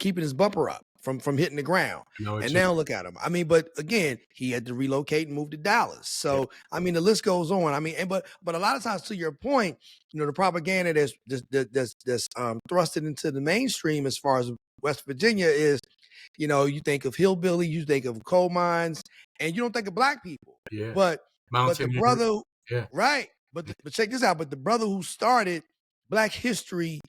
keeping his bumper up from hitting the ground. I know what And you now look at him. I mean, but again, he had to relocate and move to Dallas. yeah, So I mean, the list goes on. I mean, but a lot of times, to your point, the propaganda that's thrusted into the mainstream as far as West Virginia is, you think of hillbilly, you think of coal mines, and you don't think of black people. yeah. But the Mountaineer. brother, Yeah. right? But check this out. But the brother who started Black History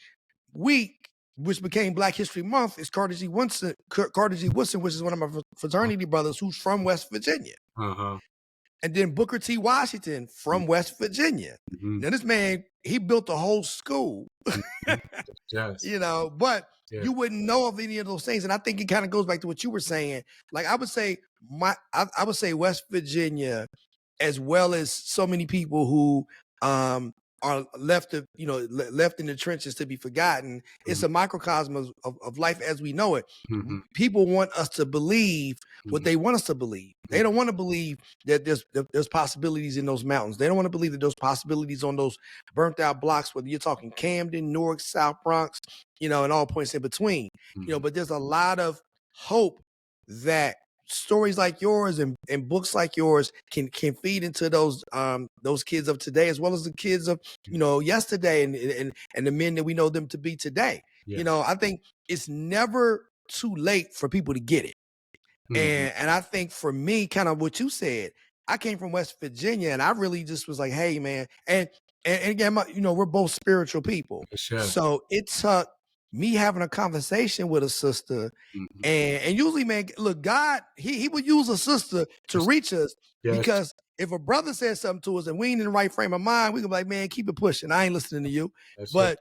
Week, which became Black History Month, is Carter G. Woodson, which is one of my fraternity brothers who's from West Virginia. Uh-huh. And then Booker T. Washington from West Virginia. Mhm, Now, this man, he built a whole school, mhm. Yes. but Yeah. you wouldn't know of any of those things. And I think it kind of goes back to what you were saying. Like I would say I would say West Virginia, as well as so many people who are left left in the trenches to be forgotten. It's a microcosm of life as we know it. Mhm, People want us to believe what mhm. they want us to believe. They don't want to believe that there's possibilities in those mountains. They don't want to believe that there's possibilities on those burnt out blocks, whether you're talking Camden, Newark, South Bronx, and all points in between. Mhm. But there's a lot of hope that stories like yours and books like yours can feed into those kids of today, as well as the kids of yesterday, and the men that we know them to be today. Yes. I think it's never too late for people to get it. Mhm. And I think for me, kind of what you said, I came from West Virginia, and I really just was like, hey, man, and again, we're both spiritual people, Yes, yes. so it took me having a conversation with a sister. Mhm. And usually, man, look, God, he would use a sister to Yes. reach us, Yes. because if a brother says something to us and we ain't in the right frame of mind, we can be like, man, keep it pushing. I ain't listening to you. That's it. But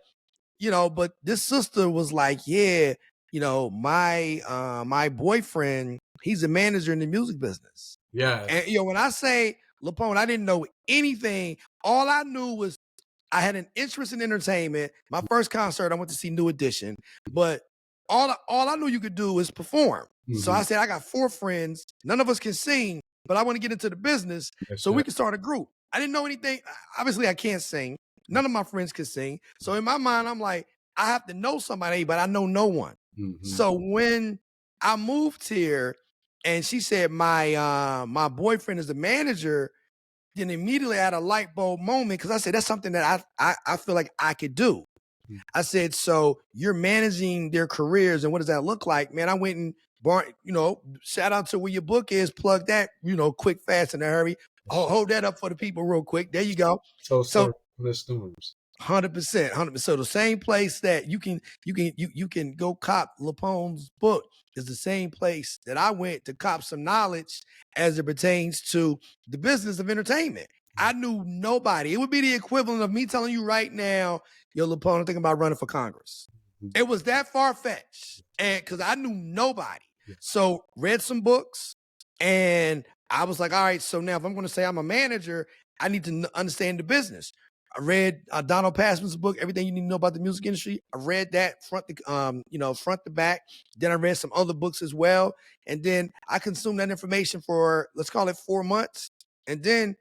but this sister was like, yeah, my boyfriend, he's a manager in the music business. Yes. And when I say Laponne, I didn't know anything. All I knew was I had an interest in entertainment. My first concert, I went to see New Edition, but all I knew you could do is perform. So I Mhm. said, I got 4 friends. None of us can sing, but I want to get into the business Yes, so we yes. can start a group. I didn't know anything. Obviously, I can't sing. None of my friends could sing. So in my mind, I'm like, I have to know somebody, but I know no one. Mhm. So when I moved here and she said my boyfriend is the manager, then immediately I had a light bulb moment, because I said, that's something that I feel like I could do. Mhm. I said, so you're managing their careers, and what does that look like? Man, I went and shout out to where your book is, plug that, quick, fast, in a hurry. Hold that up for the people real quick. There you go. So Story from the storms. 100%, 100%. So the same place that you can go cop Laponne's book is the same place that I went to cop some knowledge as it pertains to the business of entertainment. I knew nobody. It would be the equivalent of me telling you right now, yo, Laponne, I'm thinking about running for Congress. Mhm. It was that far-fetched, and because I knew nobody. Yeah. So read some books, and I was like, all right, so now if I'm going to say I'm a manager, I need to understand the business. I read Donald Passman's book, Everything You Need to Know About the Music Industry. I read that front to back. Then I read some other books as well. And then I consumed that information for, let's call it 4 months. And then,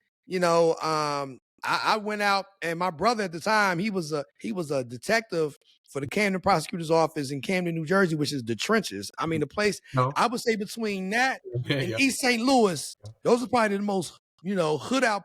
I went out, and my brother at the time, he was a detective for the Camden prosecutor's office in Camden, New Jersey, which is the trenches. I mean, the place, I would say between that and East St. Louis, those are probably the most, hood out,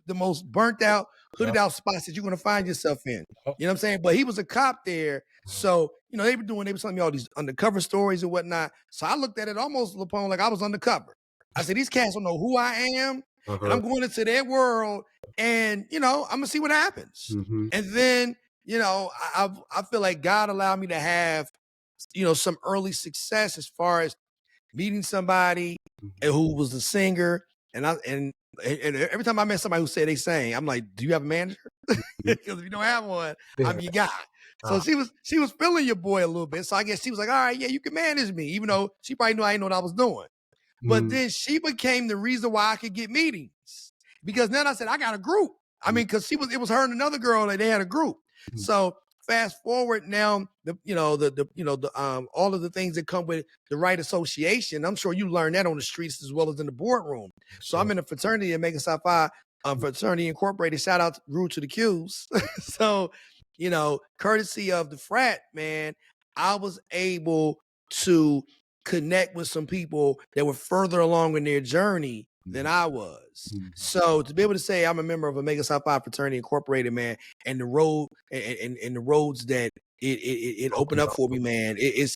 the most burnt out, hooded out spots that you're going to find yourself in. You know what I'm saying? But he was a cop there. So, they were telling me all these undercover stories and whatnot. So I looked at it almost, Laponne, like I was undercover. I said, these cats don't know who I am. And I'm going into their world, and, I'm going to see what happens. And then, I feel like God allowed me to have, some early success as far as meeting somebody who was a singer. And every time I met somebody who said they sang, I'm like, do you have a manager? Because if you don't have one, I'm your guy. So she was feeling your boy a little bit. So I guess she was like, all right, yeah, you can manage me, even though she probably knew I didn't know what I was doing. But then she became the reason why I could get meetings, because then I said, I got a group. I mean, because it was her and another girl, and they had a group. So fast forward now, all of the things that come with the right association. I'm sure you learned that on the streets as well as in the boardroom. So I'm in a fraternity at Mega Psi Phi, Fraternity Incorporated. Shout out Rude to the Qs. So, courtesy of the frat, man, I was able to connect with some people that were further along in their journey than I was. So to be able to say I'm a member of Omega Psi Phi Fraternity Incorporated, man, and the road and the roads that it opened up for me, man, it's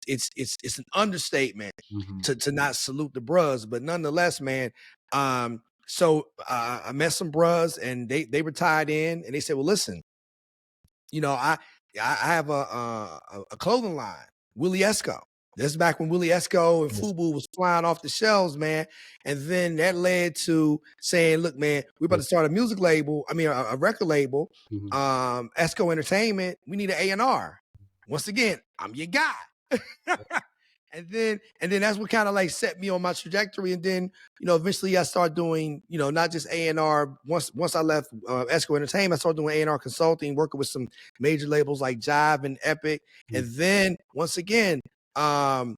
an understatement to not salute the bros. But nonetheless, man, so I met some bros, and they were tied in, and they said, well, listen, I have a clothing line, Willie Esco. That's back when Willie Esco and Fubu was flying off the shelves, man. And then that led to saying, look, man, we're about to start a music label. I mean, a record label, Esco Entertainment. We need an A&R. Once again, I'm your guy. And then that's what kind of like set me on my trajectory. And then, eventually I started doing, not just A&R. Once I left Esco Entertainment, I started doing A&R consulting, working with some major labels like Jive and Epic. And then once again, God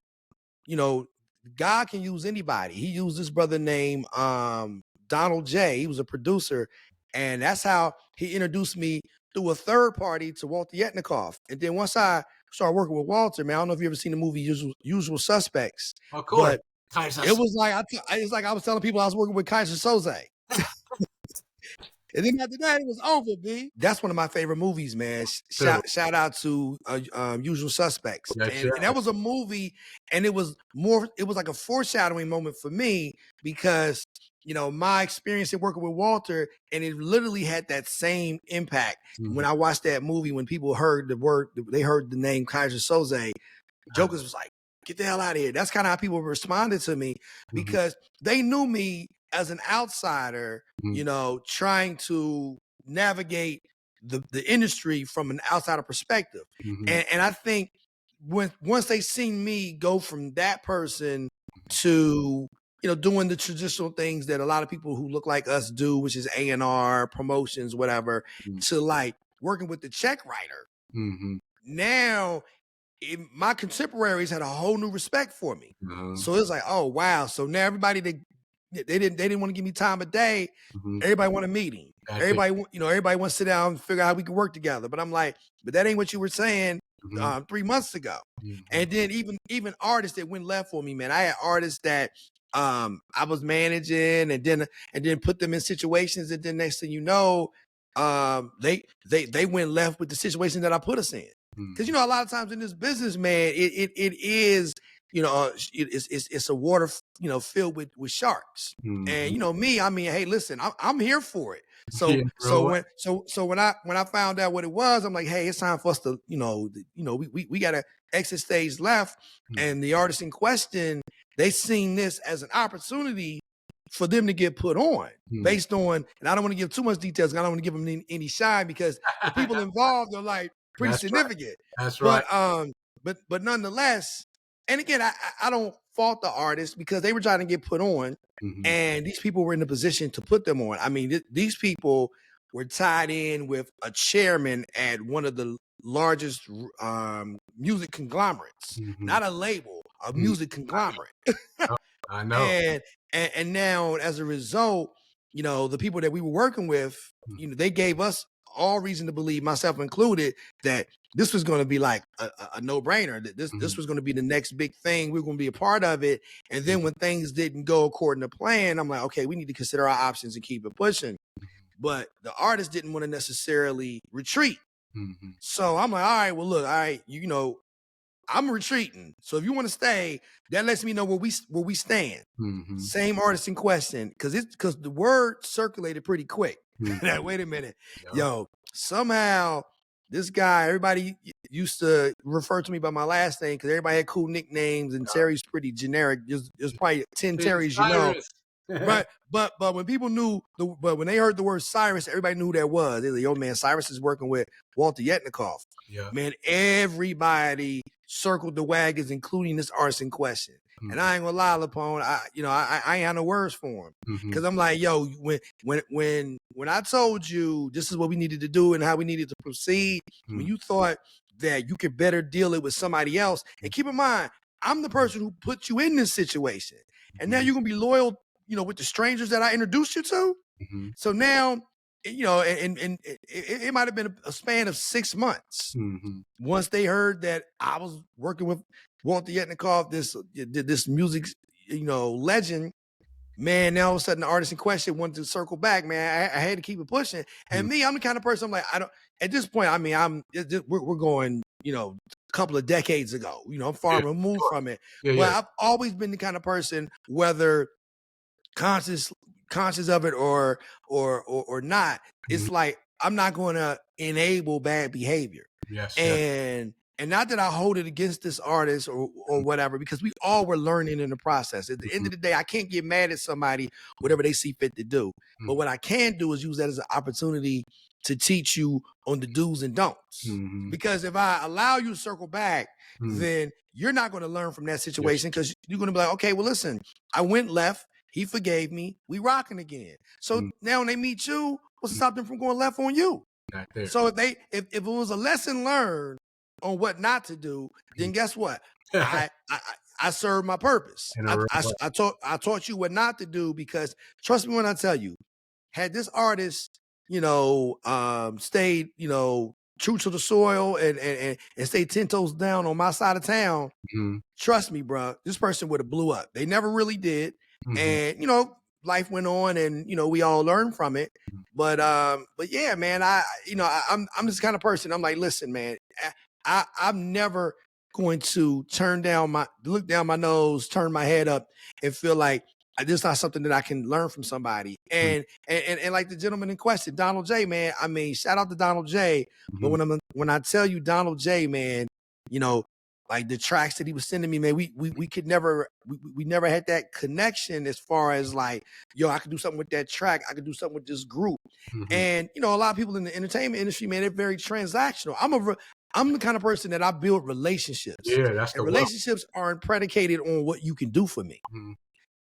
can use anybody. He used this brother named Donald J. He was a producer, and that's how he introduced me through a third party to Walter Yetnikoff. And then once I started working with Walter, man, I don't know if you ever seen the movie Usual Suspects. Of course. But it was like I was telling people I was working with Kaiser Soze. And then after that, it was over, B. That's one of my favorite movies, man. Shout out to Usual Suspects. And that was a movie, and it was like a foreshadowing moment for me, because, my experience in working with Walter, and it literally had that same impact. When I watched that movie, when people heard they heard the name Kaiser Soze, Jokers was like, get the hell out of here. That's kind of how people responded to me, because they knew me as an outsider, trying to navigate the industry from an outsider perspective. And I think once they seen me go from that person to, doing the traditional things that a lot of people who look like us do, which is A&R, promotions, whatever, to like working with the check writer. Now, my contemporaries had a whole new respect for me. So it's like, oh, wow. So now everybody they didn't want to give me time of day. Everybody want a meeting. Everybody wants to sit down and figure out how we can work together. But I'm like, but that ain't what you were saying 3 months ago. And then even artists that went left for me, man. I had artists that I was managing, and then put them in situations, and then next thing you know, they went left with the situation that I put us in. Because a lot of times in this business, man, it is, it's a water, filled with sharks. And me, I mean, hey, listen, I'm here for it. So when I found out what it was, I'm like, hey, it's time for us to, we got to exit stage left. And the artist in question, they seen this as an opportunity for them to get put on based on, and I don't want to give too much details. I don't want to give them any shine, because the people involved are like pretty significant. That's right. But nonetheless, and again, I don't fault the artists, because they were trying to get put on, and these people were in a position to put them on. I mean, these people were tied in with a chairman at one of the largest music conglomerates, not a label, a music conglomerate. I know. And now, as a result, you know, the people that we were working with, you know, they gave us all reason to believe, myself included, that this was going to be like a no-brainer, that this was going to be the next big thing. We are going to be a part of it. And then when things didn't go according to plan, I'm like, okay, we need to consider our options and keep it pushing. But the artist didn't want to necessarily retreat. So I'm like, all right, well, look, all right, you know, I'm retreating. So if you want to stay, that lets me know where we stand. Same artist in question, because the word circulated pretty quick. That, wait a minute, yo, somehow this guy, everybody used to refer to me by my last name because everybody had cool nicknames, and Terry's pretty generic. There's probably 10 Terrys, you know. But when people knew but when they heard the word Cyrus, everybody knew who that was. They were like, yo, man, Cyrus is working with Walter Yetnikoff. Man, everybody circled the wagons, including this artist in question. And I ain't gonna lie, Laponne, I ain't had no words for him. Because I'm like, yo, when I told you this is what we needed to do and how we needed to proceed, when you thought that you could better deal it with somebody else, and keep in mind, I'm the person who put you in this situation. And now you're gonna be loyal, you know, with the strangers that I introduced you to. So now, you know, and it might have been a span of 6 months. Once they heard that I was working with Walter Yetnikoff, this music, you know, legend, man, now all of a sudden the artist in question wanted to circle back, man. I had to keep it pushing. And me, I'm the kind of person, I'm like, I don't, at this point, I mean, we're going, you know, a couple of decades ago, you know, I'm far removed from it. But I've always been the kind of person, whether conscious of it or not, it's like, I'm not going to enable bad behavior. And not that I hold it against this artist or whatever, because we all were learning in the process. At the end of the day, I can't get mad at somebody, whatever they see fit to do. But what I can do is use that as an opportunity to teach you on the do's and don'ts. Because if I allow you to circle back, then you're not going to learn from that situation, because you're going to be like, okay, well, listen, I went left. He forgave me. We rocking again. So now when they meet you, what's to stop them from going left on you? So if it was a lesson learned on what not to do, then guess what? I served my purpose. I taught you what not to do, because trust me when I tell you, had this artist, you know, stayed, you know, true to the soil and stayed 10 toes down on my side of town, trust me, bro, this person would have blew up. They never really did. And, you know, life went on, and, you know, we all learned from it. But yeah, man, I'm this kind of person. I'm like, listen, man, I'm never going to look down my nose, turn my head up, and feel like this is not something that I can learn from somebody. And like the gentleman in question, Donald J, man, I mean, shout out to Donald J. But when I tell you Donald J, man, you know, like the tracks that he was sending me, man, we could never, we never had that connection as far as like, yo, I could do something with that track. I could do something with this group. And, you know, a lot of people in the entertainment industry, man, they're very transactional. I'm the kind of person that I build relationships. And relationships aren't predicated on what you can do for me.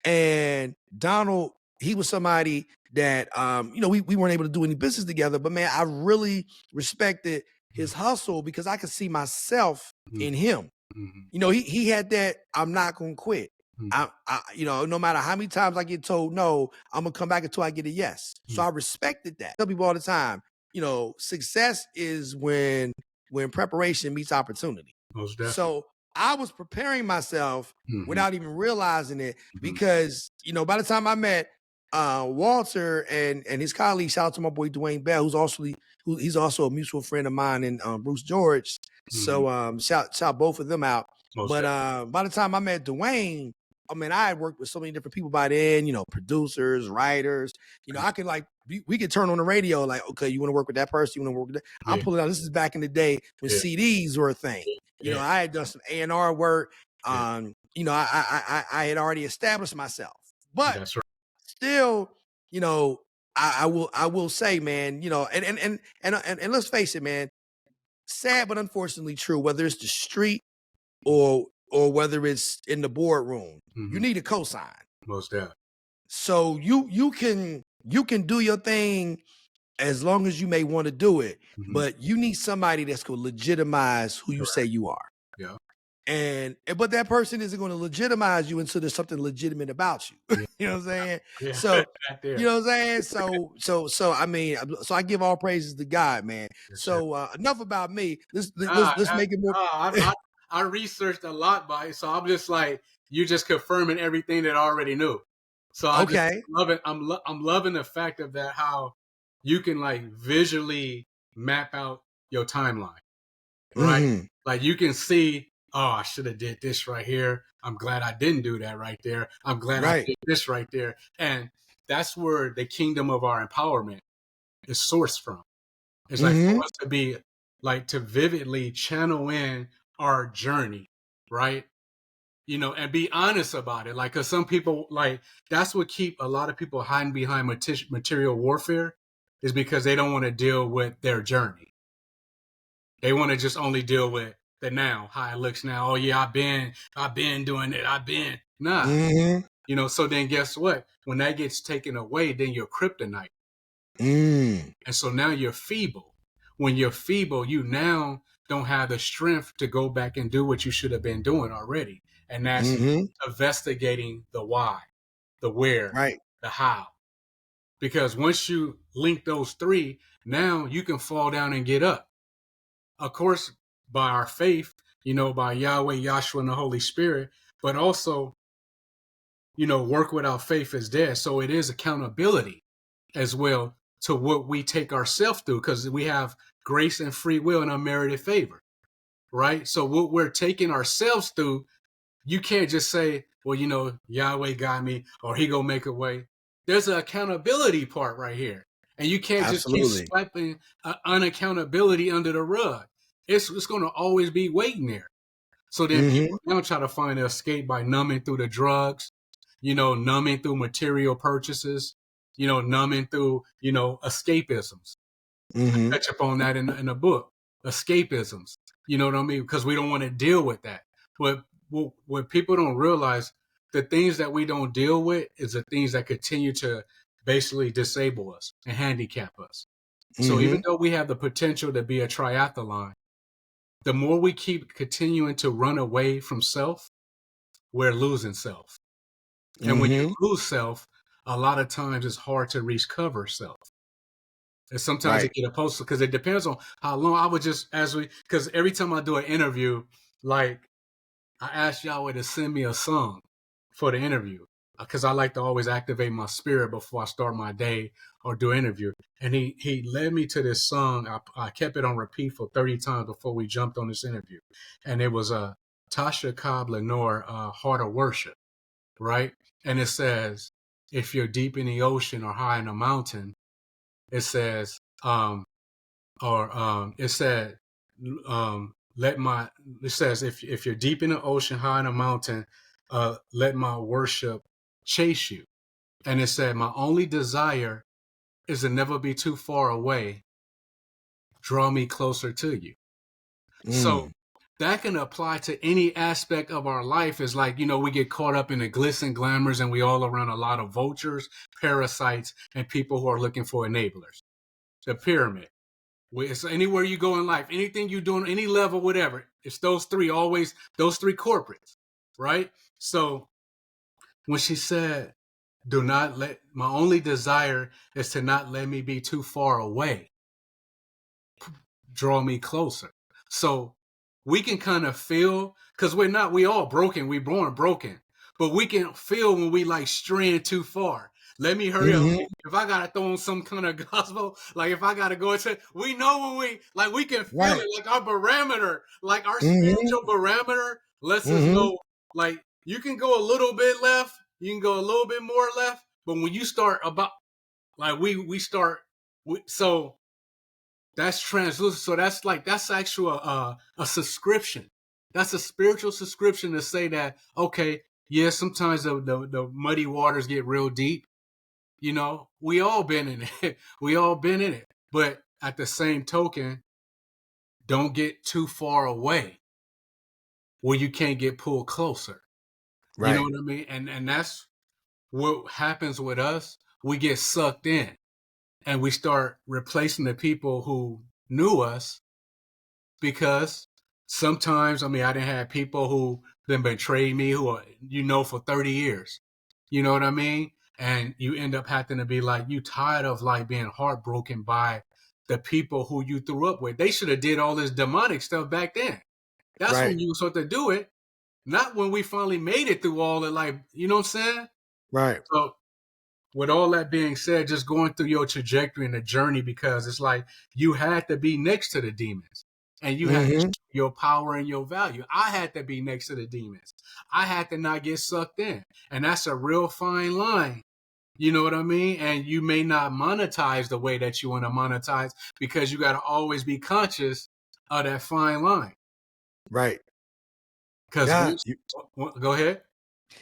And Donald, he was somebody that, you know, we weren't able to do any business together, but man, I really respected his hustle, because I could see myself in him. You know, he had that, I'm not going to quit. I, you know, no matter how many times I get told no, I'm going to come back until I get a yes. So I respected that. I tell people all the time, you know, success is when preparation meets opportunity. So I was preparing myself without even realizing it, because, you know, by the time I met Walter and his colleague, shout out to my boy Dwayne Bell, he's also a mutual friend of mine, and Bruce George. So shout both of them out. But by the time I met Dwayne, I mean, I had worked with so many different people by then, you know, producers, writers. You know, I could like, we could turn on the radio like, okay, you want to work with that person? You want to work with that? I'm pulling out, this is back in the day when CDs were a thing. You know, I had done some A&R work. You know, I had already established myself. But still, you know, I will say, man, you know, and let's face it, man, sad but unfortunately true, whether it's the street or whether it's in the boardroom, you need a cosign. Most definitely. So you can do your thing as long as you may want to do it, Mm-hmm. but you need somebody that's going to legitimize who you say you are. Yeah. But that person isn't going to legitimize you until there's something legitimate about you. Yeah. You know what I'm saying? Yeah. So, Right there. you know what I'm saying? So I mean, so I give all praises to God, man. Yes, So enough about me. Let's make it more. I researched a lot by it, so I'm just like, you just confirming everything that I already knew. So I just Okay. love it. I'm loving the fact of that, how you can like visually map out your timeline, right? Mhm. Like you can see, oh, I should have did this right here. I'm glad I didn't do that right there. I'm glad I Right. did this right there. And that's where the kingdom of our empowerment is sourced from. It's like for Mhm. us to be like to vividly channel in our journey, right? You know, and be honest about it. Like, cause some people like that's what keep a lot of people hiding behind material warfare, is because they don't want to deal with their journey. They want to just only deal with the now, how it looks now. Oh yeah, I've been doing it. Nah. Mhm. You know, so then guess what? When that gets taken away, then you're kryptonite. Mm. And so now you're feeble. When you're feeble, you now don't have the strength to go back and do what you should have been doing already. And that's Mhm. investigating the why, the where, Right. the how. Because once you link those three, now you can fall down and get up. Of course, by our faith, you know, by Yahweh, Yahshua, and the Holy Spirit, but also, you know, work without faith is dead. So it is accountability as well to what we take ourselves through, because we have grace and free will and unmerited favor, right? So what we're taking ourselves through, you can't just say, well, you know, Yahweh got me, or he gonna make a way. There's an accountability part right here. And you can't just keep Absolutely. sweeping unaccountability under the rug. It's going to always be waiting there. So then Mhm. people now try to find an escape by numbing through the drugs, you know, numbing through material purchases, you know, numbing through, you know, escapisms. Mhm. Touch upon that in the book, escapisms. You know what I mean? Because we don't want to deal with that. But what people don't realize, the things that we don't deal with is the things that continue to basically disable us and handicap us. So even Mhm. though we have the potential to be a triathlon, the more we keep continuing to run away from self, we're losing self. And when you Mhm. lose self, a lot of times it's hard to recover self. And sometimes Right. it get opposed because it depends on how long. I would just, because every time I do an interview, like I ask Yahweh to send me a song for the interview, because I like to always activate my spirit before I start my day or do an interview. And he led me to this song. I kept it on repeat for 30 times before we jumped on this interview. And it was a Tasha Cobb Lenore, Heart of Worship, right? And it says, if you're deep in the ocean or high in a mountain, it says, it said, let my, it says, if you're deep in the ocean, high in a mountain, let my worship chase you. And it said, my only desire is to never be too far away. Draw me closer to you. So Mm. that can apply to any aspect of our life. Is like, you know, we get caught up in the glitz and glamours, and we all around a lot of vultures, parasites, and people who are looking for enablers. The pyramid. It's anywhere you go in life, anything you do on any level, whatever, it's those three, always those three corporates, right? So when she said, do not let, my only desire is to not let me be too far away, draw me closer. So we can kind of feel, because we all broken, we born broken, but we can feel when we like straying too far. Let me hurry up. Mhm. If I gotta throw in some kind of gospel, like if I gotta go into, we know when we can feel Right. it, like our barometer, like our Mhm. spiritual barometer lets us Mhm. know, like you can go a little bit left, you can go a little bit more left, but when you start about, like so that's translucent. So that's actual a subscription. That's a spiritual subscription to say that, okay, yeah, sometimes the muddy waters get real deep. You know, we all been in it. We all been in it. But at the same token, don't get too far away where you can't get pulled closer. You know Right. what I mean? And that's what happens with us. We get sucked in. and we start replacing the people who knew us, because sometimes, I mean, I didn't have people who then betrayed me, who are, for 30 years. You know what I mean? And you end up having to be like, you tired of like being heartbroken by the people who you threw up with. They should have did all this demonic stuff back then. That's Right. when you were supposed to do it, not when we finally made it through all the, like, you know what I'm saying? Right. So with all that being said, just going through your trajectory and the journey, because it's like you had to be next to the demons and you had to show your power and your value. I had to be next to the demons. I had to not get sucked in. And that's a real fine line. You know what I mean? And you may not monetize the way that you want to monetize, because you got to always be conscious of that fine line. Right. Because go ahead.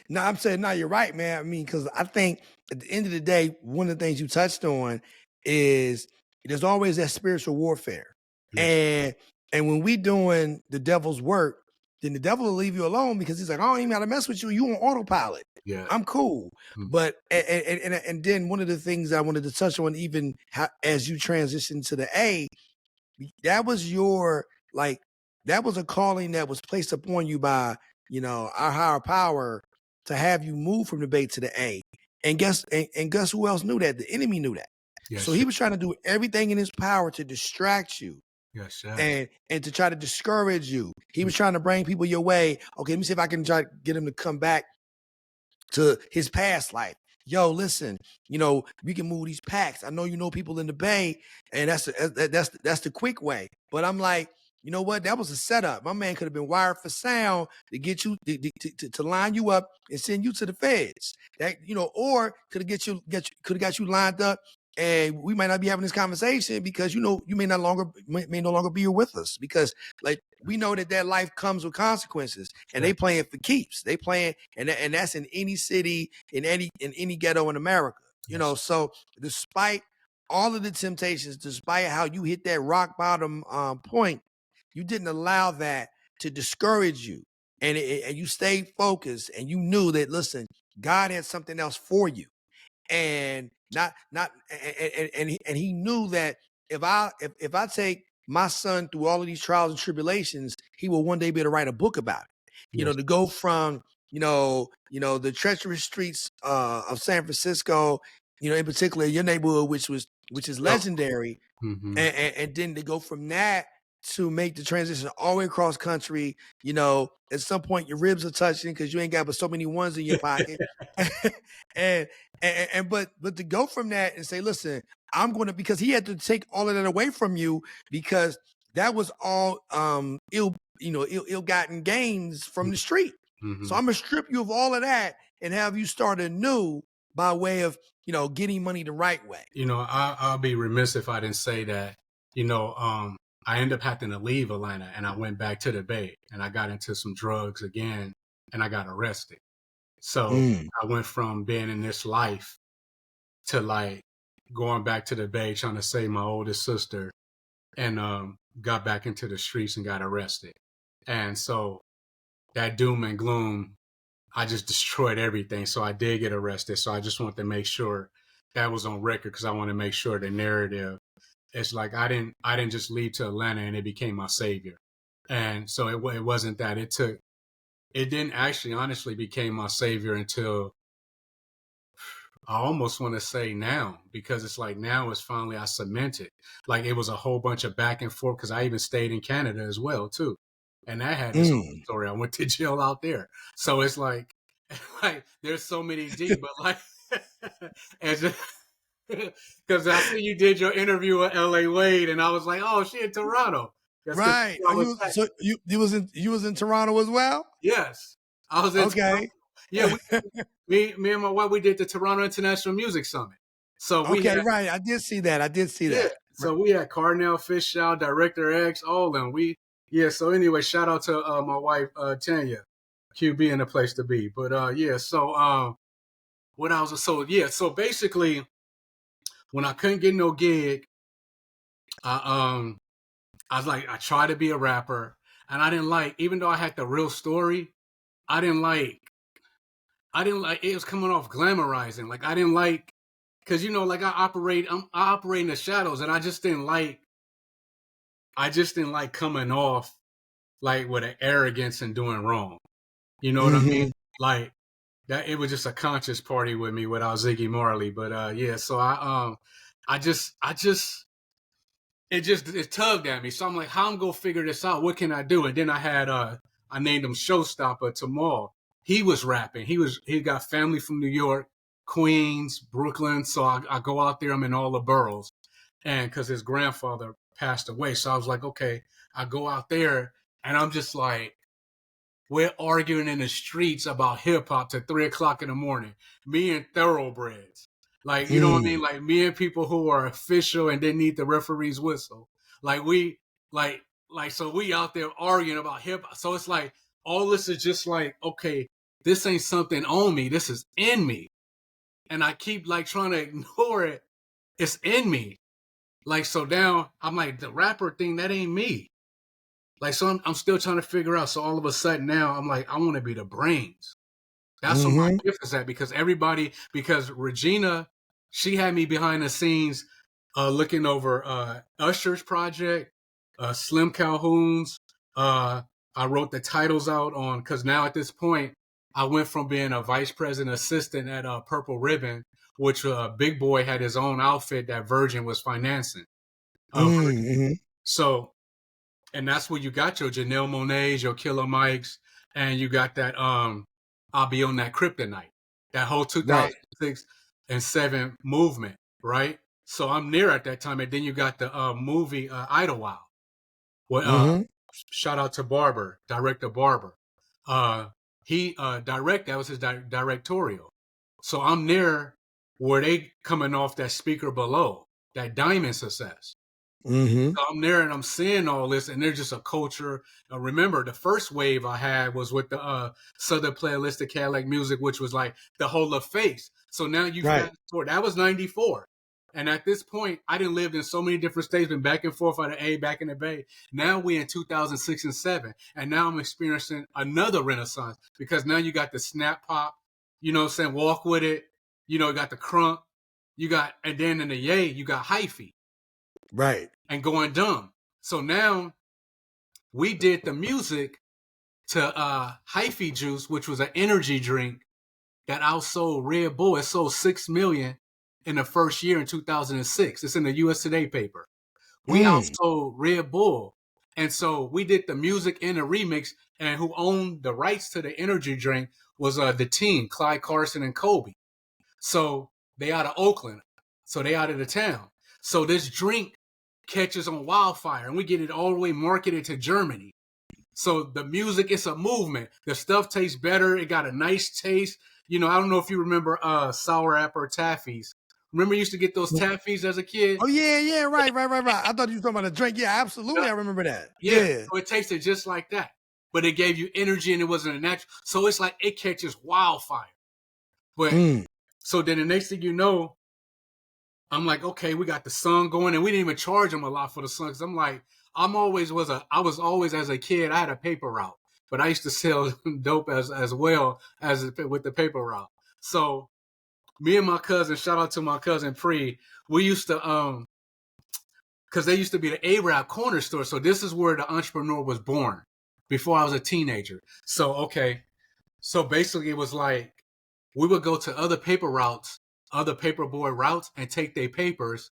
No, I'm saying, no, you're right, man. I mean, because I think at the end of the day, one of the things you touched on is there's always that spiritual warfare. Yes. And when we doing the devil's work, then the devil will leave you alone, because he's like, I don't even gotta mess with you. You on autopilot. Yeah, I'm cool. Mm-hmm. But and then one of the things I wanted to touch on, even as you transition to the A, that was that was a calling that was placed upon you by, our higher power, to have you move from the B to the A. And guess who else knew that? The enemy knew that. Yes, so he was trying to do everything in his power to distract you. Yes, and to try to discourage you. He was trying to bring people your way. Okay, let me see if I can try to get him to come back to his past life. Yo, listen, we can move these packs. I know people in the Bay, and that's the quick way. But I'm like, you know what? That was a setup. My man could have been wired for sound to get you to line you up and send you to the feds. That or could have got you lined up, and we might not be having this conversation because you may no longer be here with us, because like we know that life comes with consequences, and they playing for keeps. They playing, and that's in any city, in any ghetto in America. So despite all of the temptations, despite how you hit that rock bottom point, you didn't allow that to discourage you, and you stayed focused, and you knew that, listen, God had something else for you, and he knew that if I take my son through all of these trials and tribulations, he will one day be able to write a book about it. Yes. To go from the treacherous streets of San Francisco, in particular your neighborhood, which is legendary, mm-hmm. and then to go from that to make the transition all the way across country. At some point your ribs are touching because you ain't got but so many ones in your pocket. But to go from that and say, listen, I'm going to, because he had to take all of that away from you, because that was all ill-gotten gains from the street. Mm-hmm. So I'm going to strip you of all of that and have you start anew by way of, getting money the right way. I'll be remiss if I didn't say that, I ended up having to leave Atlanta, and I went back to the Bay, and I got into some drugs again, and I got arrested. So I went from being in this life to like going back to the Bay, trying to save my oldest sister, and got back into the streets and got arrested. And so that doom and gloom, I just destroyed everything. So I did get arrested. So I just wanted to make sure that was on record, because I want to make sure the narrative, it's like I didn't just leave to Atlanta and it became my savior. And so it wasn't that. It didn't actually honestly became my savior until I almost want to say now, because it's like now it's finally I cemented. Like it was a whole bunch of back and forth, because I even stayed in Canada as well too. And that had this whole story. I went to jail out there. So it's like there's so many deep, but like because I see you did your interview with LA Wade, and I was like, oh, she in Toronto. That's right. So you was in Toronto as well? Yes. I was in Toronto. Yeah. Me and my wife, we did the Toronto International Music Summit. So right. I did see that. So we had Carnell Fishow, Director X, all of them. So anyway, shout out to my wife, Tanya, QB in the place to be. But so basically, when I couldn't get no gig, I was like, I tried to be a rapper, and I didn't like, even though I had the real story, I didn't like, it was coming off glamorizing. Like, I didn't like because, you know, like I operate in the shadows, and I just didn't like coming off like with an arrogance and doing wrong. You know what I mean? Like that, it was just a conscious party with me without Ziggy Marley. But yeah, so I just it tugged at me. So I'm like, how I'm gonna figure this out? What can I do? And then I named him Showstopper Tamal. He was rapping. He got family from New York, Queens, Brooklyn. So I go out there. I'm in all the boroughs, and because his grandfather passed away, so I was like, okay, I go out there, and I'm just like, we're arguing in the streets about hip hop till 3 o'clock in the morning. Me and thoroughbreds. Like, you know what I mean? Like me and people who are official and didn't need the referee's whistle. Like we, so we out there arguing about hip hop. So it's like, all this is just like, okay, this ain't something on me. This is in me. And I keep like trying to ignore it. It's in me. Like, so now I'm like, the rapper thing, that ain't me. Like, so I'm still trying to figure out. So all of a sudden now I'm like, I want to be the brains. That's what my gift is at, because Regina, she had me behind the scenes looking over Usher's project, Slim Calhoun's. I wrote the titles out on, because now at this point, I went from being a vice president assistant at Purple Ribbon, which Big Boy had his own outfit that Virgin was financing. So, and that's where you got your Janelle Monáe's, your Killer Mike's, and you got that I'll Be on That Kryptonite, that whole 2006 and 7 movement, right? So I'm near at that time, and then you got the movie Idlewild. Well, shout out to director Barber. He directed, that was his directorial. So I'm near where they coming off that Speaker Below, that Diamond success. So I'm there and I'm seeing all this, and there's just a culture. Remember, the first wave I had was with the Southern Playalistic Cadillac Music, which was like the whole of face. So now you fast forward. That was 94. And at this point, I didn't live in so many different states, been back and forth out of A, back in the Bay. Now we in 2006 and 7. And now I'm experiencing another renaissance, because now you got the snap pop, you know what I'm saying, walk with it. You know, you got the crunk. You got, and then in the yay, you got hyphy. Right. And going dumb. So now we did the music to Hyphy Juice, which was an energy drink that outsold Red Bull. It sold 6 million in the first year in 2006. It's in the US Today paper. We outsold Red Bull. And so we did the music in a remix, and who owned the rights to the energy drink was the team, Clyde Carson and Kobe. So they out of Oakland. So they out of the town. So this drink catches on wildfire, and we get it all the way marketed to Germany. So the music, it's a movement. The stuff tastes better. It got a nice taste. You know, I don't know if you remember Sour Apple Taffies. Remember you used to get those Taffies as a kid? Oh, yeah, right. I thought you were talking about a drink. Yeah, absolutely, I remember that. Yeah. So it tasted just like that. But it gave you energy, and it wasn't a natural. So it's like it catches wildfire. But so then the next thing you know, I'm like, okay, we got the sun going, and we didn't even charge them a lot for the sun. Cause I'm like, I was always as a kid, I had a paper route, but I used to sell dope as well as with the paper route. So me and my cousin, shout out to my cousin Pre, we used to, cause they used to be the Arab corner store. So this is where the entrepreneur was born before I was a teenager. So, okay. So basically it was like, we would go to other paper routes, other paperboy routes, and take their papers,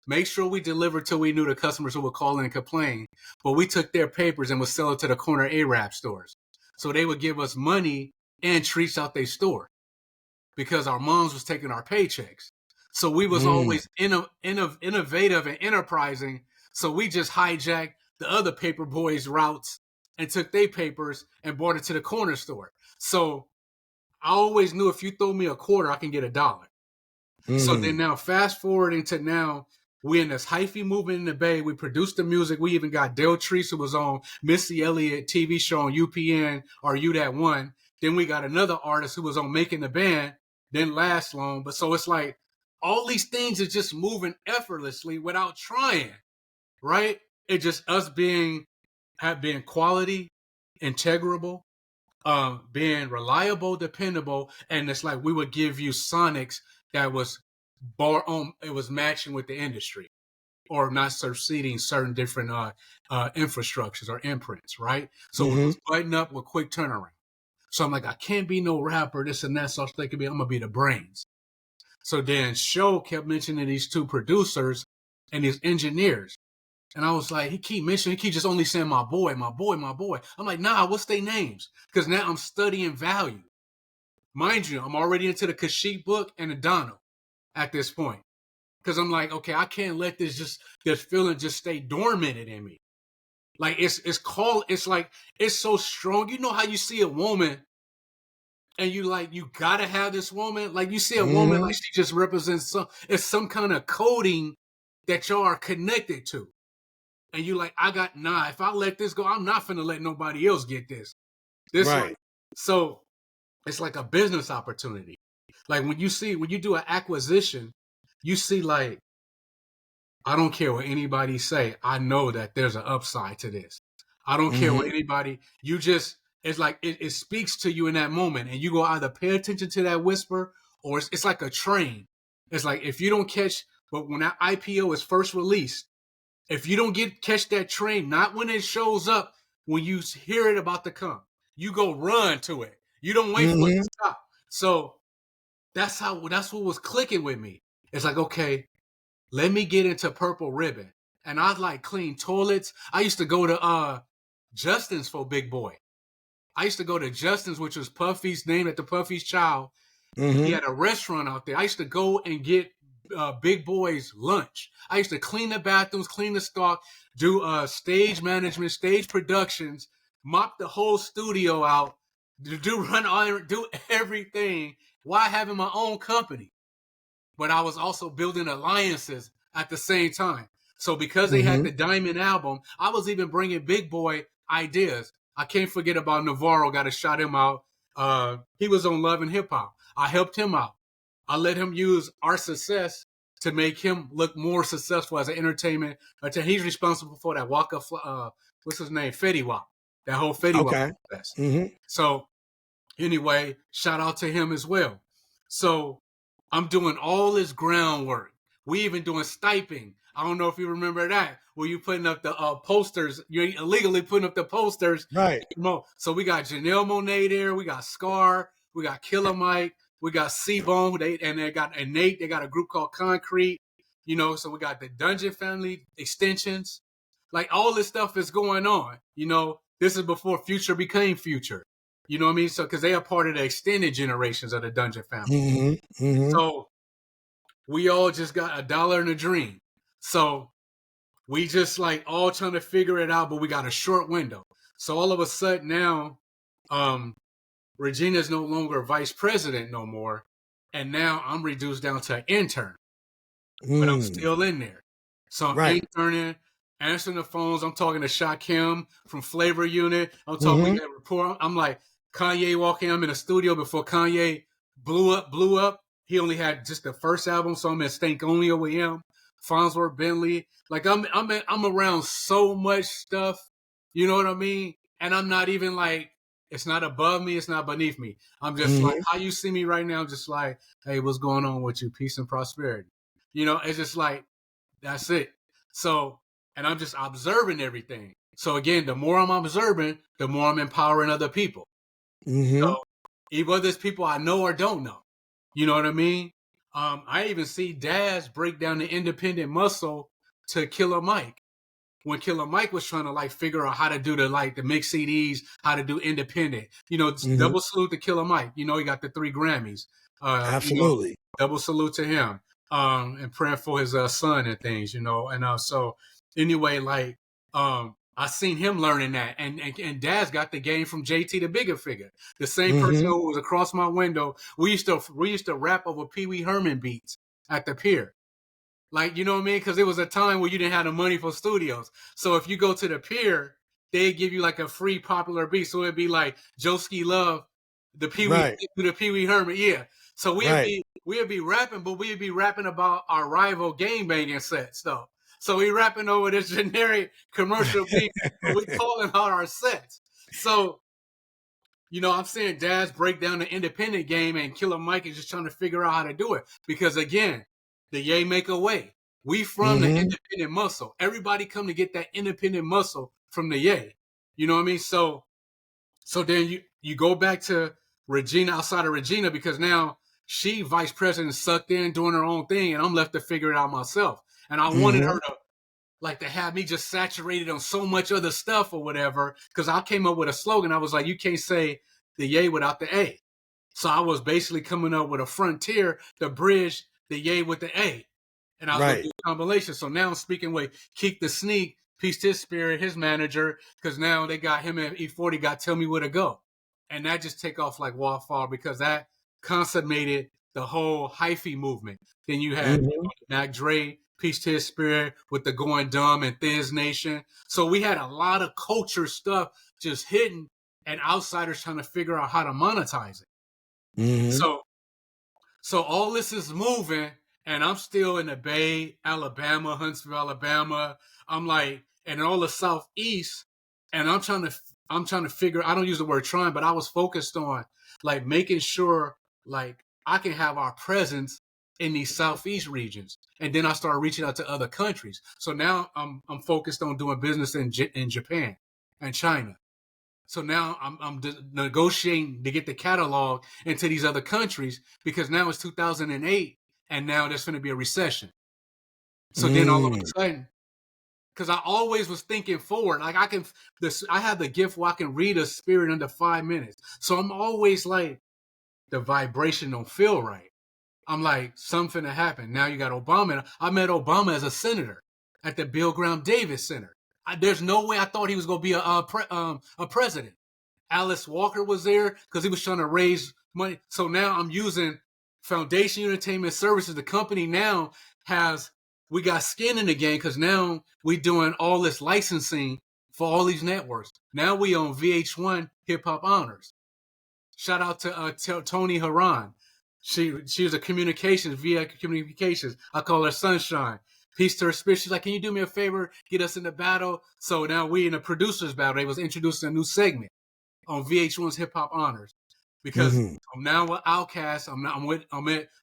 make sure we delivered till we knew the customers who would call in and complain. But we took their papers and would sell it to the corner Arab stores. So they would give us money and treats out their store, because our moms was taking our paychecks. So we was always innovative and enterprising. So we just hijacked the other paper boys' routes and took their papers and brought it to the corner store. So I always knew if you throw me a quarter, I can get $1. So then now fast forward into now, we in this hyphy movement in the Bay. We produced the music. We even got Del Treese, who was on Missy Elliott TV show on UPN, or You That One. Then we got another artist who was on Making the Band, didn't last long. But so it's like all these things are just moving effortlessly without trying, right? It just us being quality, integrable, being reliable, dependable. And it's like we would give you sonics that was it was matching with the industry or not succeeding certain different infrastructures or imprints, right? So it was button up with quick turnaround. So I'm like, I can't be no rapper, this and that. So I was thinking, I'm gonna be the brains. So then Show kept mentioning these two producers and these engineers. And I was like, he keep just only saying my boy, my boy, my boy. I'm like, nah, what's their names? Because now I'm studying value. Mind you, I'm already into the Kashif book and the Donald at this point. Because I'm like, okay, I can't let this feeling just stay dormant in me. Like it's like, it's so strong. You know how you see a woman and you gotta have this woman. Like you see a woman, like she just represents it's some kind of coding that y'all are connected to. And you like, if I let this go, I'm not finna let nobody else get this. Right. So it's like a business opportunity. Like when you do an acquisition, you see like, I don't care what anybody say. I know that there's an upside to this. I don't care what anybody, it's like, it speaks to you in that moment and you go either pay attention to that whisper or it's like a train. It's like, if you don't catch, but when that IPO is first released, if you don't catch that train, not when it shows up, when you hear it about to come, you go run to it. You don't wait for it to stop. So that's what was clicking with me. It's like, okay, let me get into Purple Ribbon. And I like clean toilets. I used to go to Justin's for Big Boy. I used to go to Justin's, which was Puffy's name after Puffy's child. He had a restaurant out there. I used to go and get Big Boy's lunch. I used to clean the bathrooms, clean the stock, do stage management, stage productions, mop the whole studio out, do everything while having my own company. But I was also building alliances at the same time. So because they had the Diamond album, I was even bringing Big Boy ideas. I can't forget about Navarro, got to shout him out. He was on Love and Hip Hop. I helped him out. I let him use our success to make him look more successful as an entertainment. He's responsible for that Waka, what's his name? Fetty Wap. That whole Fetty Wap process. So anyway, shout out to him as well. So I'm doing all this groundwork. We even doing stiping. I don't know if you remember that, where you putting up the posters. You're illegally putting up the posters. Right. So we got Janelle Monáe there. We got Scar. We got Killer Mike. We got C-Bone. They got Nate. They got a group called Concrete. So we got the Dungeon Family extensions. Like all this stuff is going on. This is before Future became Future. You know what I mean? So, because they are part of the extended generations of the Dungeon family. So, we all just got a dollar and a dream. So, we just like all trying to figure it out, but we got a short window. So, all of a sudden now, Regina's no longer vice president no more. And now I'm reduced down to an intern. But I'm still in there. So, I'm interning, answering the phones. I'm talking to Shakim from Flavor Unit. I'm talking to report. I'm like, Kanye walking. I'm in a studio before Kanye blew up. He only had just the first album, so I'm in Stankonia with him. Farnsworth Bentley. Like I'm around so much stuff. You know what I mean? And I'm not even like, it's not above me, it's not beneath me. I'm just like, how you see me right now, I'm just like, hey, what's going on with you? Peace and prosperity. It's just like, that's it. So, and I'm just observing everything. So again, the more I'm observing, the more I'm empowering other people. So whether it's people I know or don't know, you know what I mean? I even see Daz break down the independent muscle to Killer Mike. When Killer Mike was trying to like figure out how to do the mix CDs, how to do independent, double salute to Killer Mike. He got the 3 Grammys. Absolutely. Double salute to him. And praying for his son and things, and so anyway, I seen him learning that, and Daz got the game from JT the Bigger Figure, the same person who was across my window. We used to rap over Pee Wee Herman beats at the pier, like, you know what I mean? Because it was a time where you didn't have the money for studios, so if you go to the pier, they give you like a free popular beat, so it'd be like Joski Love, the Pee Wee Herman, yeah. So we'd be rapping, but we'd be rapping about our rival gangbanging sets, though. So we rapping over this generic commercial beat, but we calling out our sets. So, I'm seeing Daz break down the independent game, and Killer Mike is just trying to figure out how to do it. Because again, the yay make a way. We from the independent muscle. Everybody come to get that independent muscle from the yay. You know what I mean? So then you go back to Regina outside of Regina, because now she vice president sucked in doing her own thing, and I'm left to figure it out myself. And I wanted her to have me just saturated on so much other stuff or whatever, because I came up with a slogan. I was like, you can't say the yay without the A. So I was basically coming up with a frontier to bridge the yay with the A. And I was going to do a combination. So now I'm speaking with Keek the Sneak, Peace to His Spirit, his manager, because now they got him at E40, got Tell Me Where to Go. And that just take off like wildfire, because that consummated the whole hyphy movement. Then you had Mac Dre, Peace to His Spirit, with the Going Dumb and Thiz Nation. So we had a lot of culture stuff just hidden, and outsiders trying to figure out how to monetize it. So all this is moving, and I'm still in the Bay, Alabama, Huntsville, Alabama. I'm like, and all the Southeast, and I'm trying to figure. I don't use the word trying, but I was focused on like making sure like I can have our presence in these Southeast regions, and then I started reaching out to other countries. So now I'm focused on doing business in Japan and China. So now I'm negotiating to get the catalog into these other countries, because now it's 2008, and now there's going to be a recession. So then all of a sudden, because I always was thinking forward, like I have the gift where I can read a spirit under 5 minutes. So I'm always like, the vibration don't feel right. I'm like, something to happen. Now you got Obama. I met Obama as a senator at the Bill Graham Davis Center. There's no way I thought he was going to be a president. Alice Walker was there because he was trying to raise money. So now I'm using Foundation Entertainment Services. The company now we got skin in the game, because now we doing all this licensing for all these networks. Now we own VH1 Hip Hop Honors. Shout out to Tony Haran. She was a communications, via communications. I call her Sunshine. Peace to her spirit. She's like, can you do me a favor? Get us in the battle. So now we in the producers battle. They was introducing a new segment on VH1's Hip Hop Honors, because I'm now with Outkast.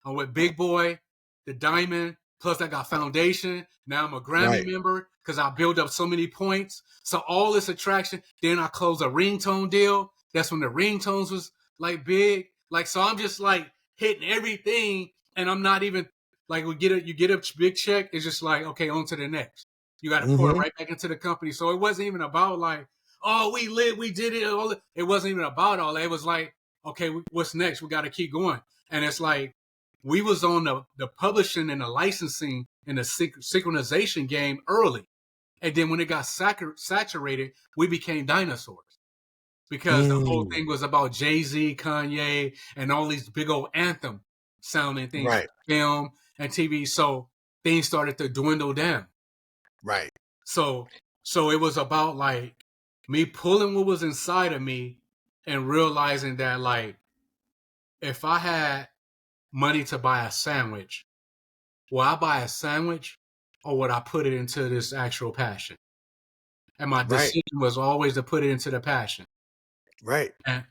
I'm with Big Boy, the Diamond. Plus I got Foundation. Now I'm a Grammy member, because I build up so many points. So all this attraction. Then I closed a ringtone deal. That's when the ringtones was like big. Like, so I'm just like hitting everything, and I'm not even like, you get a big check. It's just like, okay, on to the next. You got to pour it right back into the company. So it wasn't even about like, oh, we did it. It wasn't even about all that. It was like, okay, what's next? We got to keep going. And it's like, we was on the publishing and the licensing and the synchronization game early. And then when it got saturated, we became dinosaurs. Because the whole thing was about Jay-Z, Kanye, and all these big old anthem sounding things, film and TV. So things started to dwindle down. Right. So it was about like me pulling what was inside of me and realizing that, like, if I had money to buy a sandwich, will I buy a sandwich, or would I put it into this actual passion? And my decision was always to put it into the passion. Right. And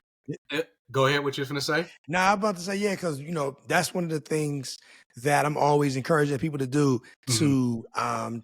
go ahead. What you're going to say? Nah, I'm about to say, because, that's one of the things that I'm always encouraging people to do, to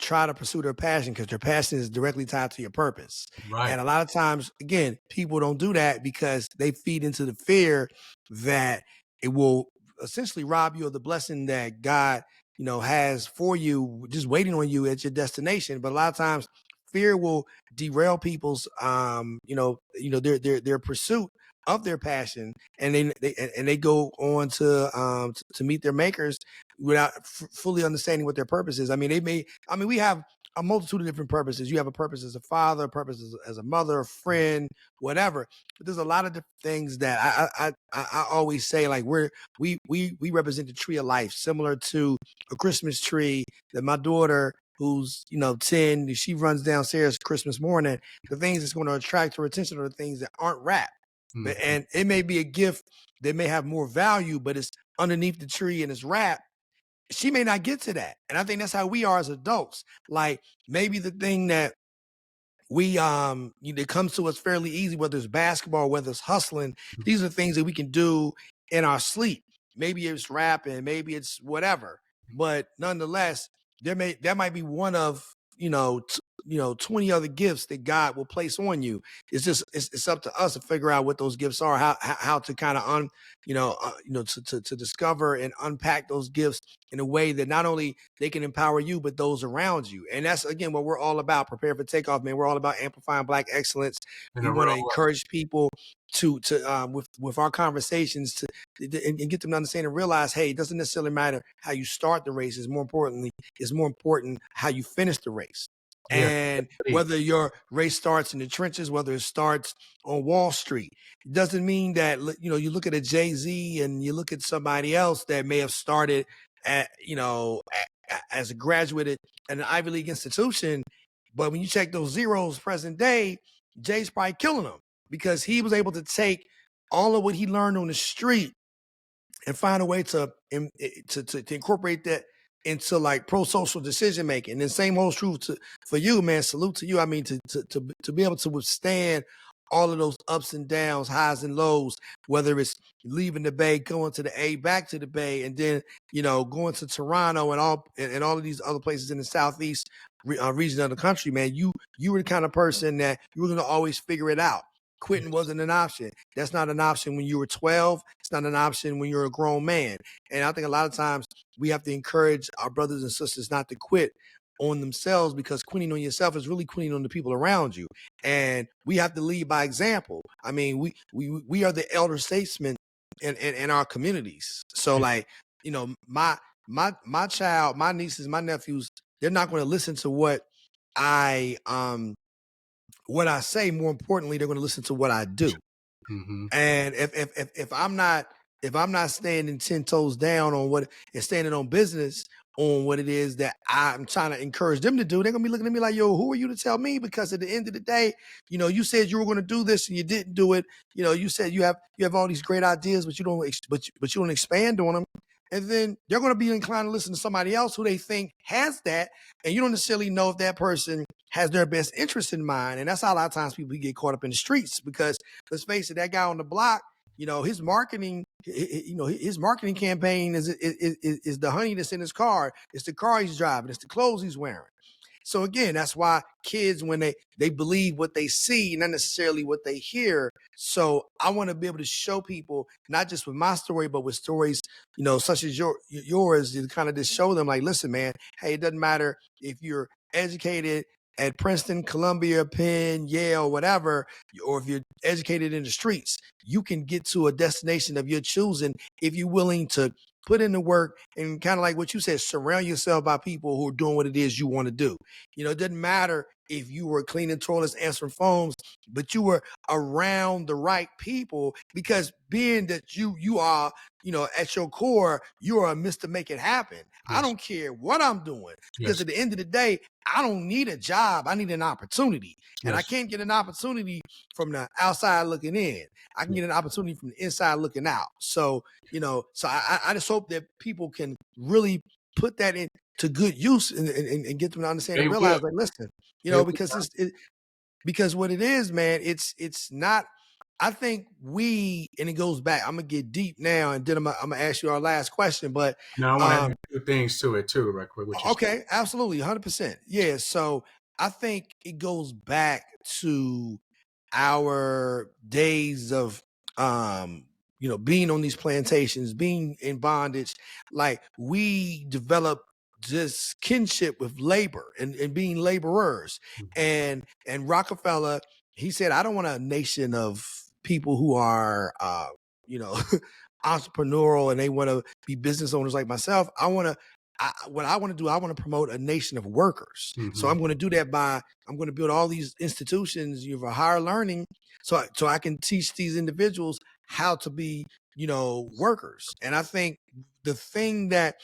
try to pursue their passion, because their passion is directly tied to your purpose. Right. And a lot of times, again, people don't do that because they feed into the fear that it will essentially rob you of the blessing that God, has for you, just waiting on you at your destination. But a lot of times, fear will derail people's, their pursuit of their passion, and they go on to meet their makers without fully understanding what their purpose is. We have a multitude of different purposes. You have a purpose as a father, a purpose as a mother, a friend, whatever. But there's a lot of different things that I always say, like, we represent the tree of life, similar to a Christmas tree that my daughter, who's 10, she runs downstairs Christmas morning. The things that's going to attract her attention are the things that aren't wrapped. And it may be a gift that may have more value, but it's underneath the tree and it's wrapped. She may not get to that. And I think that's how we are as adults. Like, maybe the thing that we it comes to us fairly easy, whether it's basketball, whether it's hustling, these are things that we can do in our sleep. Maybe it's rapping, maybe it's whatever. but nonetheless, that might be one of 20 other gifts that God will place on you. It's just it's up to us to figure out what those gifts are, how to kind of to discover and unpack those gifts in a way that not only they can empower you but those around you. And that's again what we're all about. Prepare for takeoff, man. We're all about amplifying Black excellence. In We a want real to encourage people to with our conversations to and get them to understand and realize, hey, it doesn't necessarily matter how you start the race. It's more important how you finish the race. yeah. And whether your race starts in the trenches, whether it starts on Wall Street, it doesn't mean that, you look at a Jay-Z and you look at somebody else that may have started as a graduate at an Ivy League institution. But when you check those zeros present day, Jay's probably killing them because he was able to take all of what he learned on the street and find a way to incorporate that into like pro-social decision making. And the same holds true for you, man. Salute to you. I mean, to be able to withstand all of those ups and downs, highs and lows, whether it's leaving the Bay, going to the A, back to the Bay, and then going to Toronto and all of these other places in the Southeast region of the country, man. You were the kind of person that you were going to always figure it out. Quitting wasn't an option. That's not an option when you were 12. It's not an option when you're a grown man. And I think a lot of times we have to encourage our brothers and sisters not to quit on themselves, because quitting on yourself is really quitting on the people around you. And we have to lead by example. I mean, we are the elder statesmen in our communities. So like, my child, my nieces, my nephews, they're not going to listen to what I say. More importantly, they're going to listen to what I do. Mm-hmm. And if I'm not standing 10 toes down on what and standing on business on what it is that I'm trying to encourage them to do, they're gonna be looking at me like, yo, who are you to tell me? Because at the end of the day, you said you were going to do this and you didn't do it. You said you have all these great ideas, but you don't expand on them. And then they're going to be inclined to listen to somebody else who they think has that, and you don't necessarily know if that person has their best interest in mind. And that's how a lot of times people get caught up in the streets, because let's face it, that guy on the block, his marketing campaign is the honey that's in his car. It's the car he's driving. It's the clothes he's wearing. So again, that's why kids, when they believe what they see, not necessarily what they hear. So I want to be able to show people, not just with my story, but with stories, such as yours, to kind of just show them like, listen, man, hey, it doesn't matter if you're educated at Princeton, Columbia, Penn, Yale, whatever, or if you're educated in the streets, you can get to a destination of your choosing if you're willing to put in the work and kind of like what you said, surround yourself by people who are doing what it is you want to do. It doesn't matter if you were cleaning toilets, answering phones, but you were around the right people, because being that you are, at your core, you are a Mr. Make It Happen. Yes. I don't care what I'm doing, because at the end of the day, I don't need a job. I need an opportunity. Yes. And I can't get an opportunity from the outside looking in. I can get an opportunity from the inside looking out. So, so I just hope that people can really put that into good use and get them to understand and realize, like, listen, because what it is, man, it's not. I think and it goes back. I'm gonna get deep now, and then I'm gonna ask you our last question. But now I want to add two things to it too, right quick. Okay, absolutely, 100%. Yeah. So I think it goes back to our days of being on these plantations, being in bondage. Like, we developed this kinship with labor and being laborers. And Rockefeller, he said, I don't want a nation of people who are entrepreneurial and they want to be business owners like myself. What I want to do, I want to promote a nation of workers. Mm-hmm. So I'm going to do that I'm going to build all these institutions for higher learning, so I can teach these individuals how to be, workers. And I think the thing that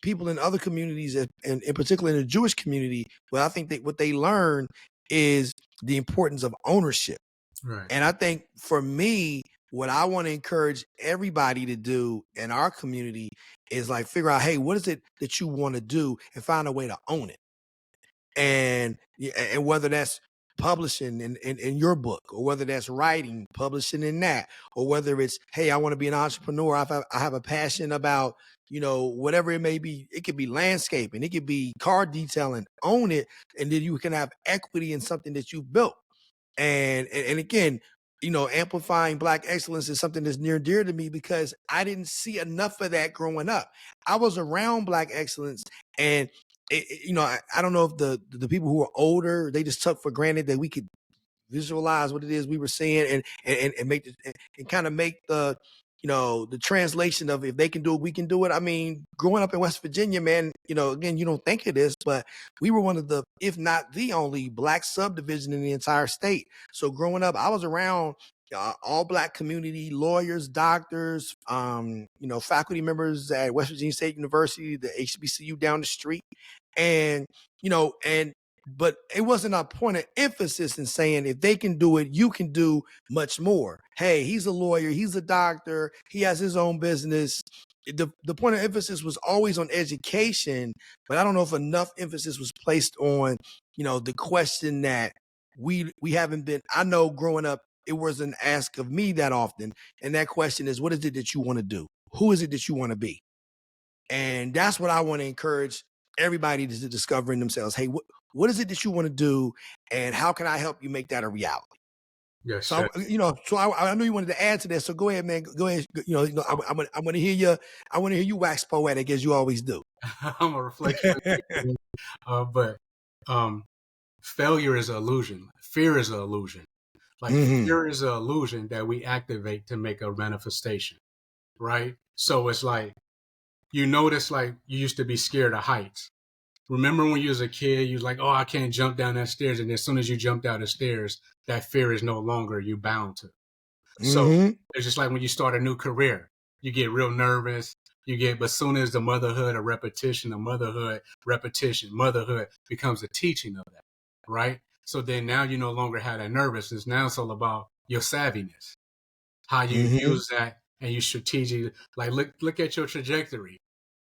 people in other communities, and in particular in the Jewish community, I think what they learn is the importance of ownership. Right. And I think for me, what I want to encourage everybody to do in our community is like figure out, hey, what is it that you want to do, and find a way to own it. And whether that's publishing in your book, or whether that's writing, publishing in that, or whether it's, hey, I want to be an entrepreneur. I have a passion about, whatever it may be. It could be landscaping, it could be car detailing, own it. And then you can have equity in something that you've built. And again, amplifying Black excellence is something that's near and dear to me, because I didn't see enough of that growing up. I was around Black excellence, and I don't know if the people who are older, they just took for granted that we could visualize what it is we were seeing, and make and kind of make the translation of, if they can do it, we can do it. I mean, growing up in West Virginia, man, again, you don't think of this, but we were one of the, if not the only, Black subdivision in the entire state. So growing up, I was around all Black community, lawyers, doctors, faculty members at West Virginia State University, the HBCU down the street. And, but it wasn't a point of emphasis in saying, if they can do it, you can do much more. Hey, he's a lawyer, he's a doctor, he has his own business. The point of emphasis was always on education, but I don't know if enough emphasis was placed on, the question that we haven't been. I know growing up, it wasn't asked of me that often. And that question is, what is it that you want to do? Who is it that you want to be? And that's what I want to encourage everybody to discover in themselves. Hey, what is it that you want to do, and how can I help you make that a reality? Yes. So, I know you wanted to add to that. So go ahead, man. Go ahead. I want to hear you. I want to hear you wax poetic, as you always do. I'm a reflection. But failure is an illusion. Fear is an illusion. Like fear is an illusion that we activate to make a manifestation, right? So it's like, notice, like, you used to be scared of heights. Remember when you was a kid, you was like, oh, I can't jump down that stairs. And as soon as you jumped out the stairs, that fear is no longer you bound to. So it's just like when you start a new career, you get real nervous. But as soon as the motherhood becomes a teaching of that, right? So then now you no longer have that nervousness. Now it's all about your savviness, how you use that, and you strategically, like, look at your trajectory.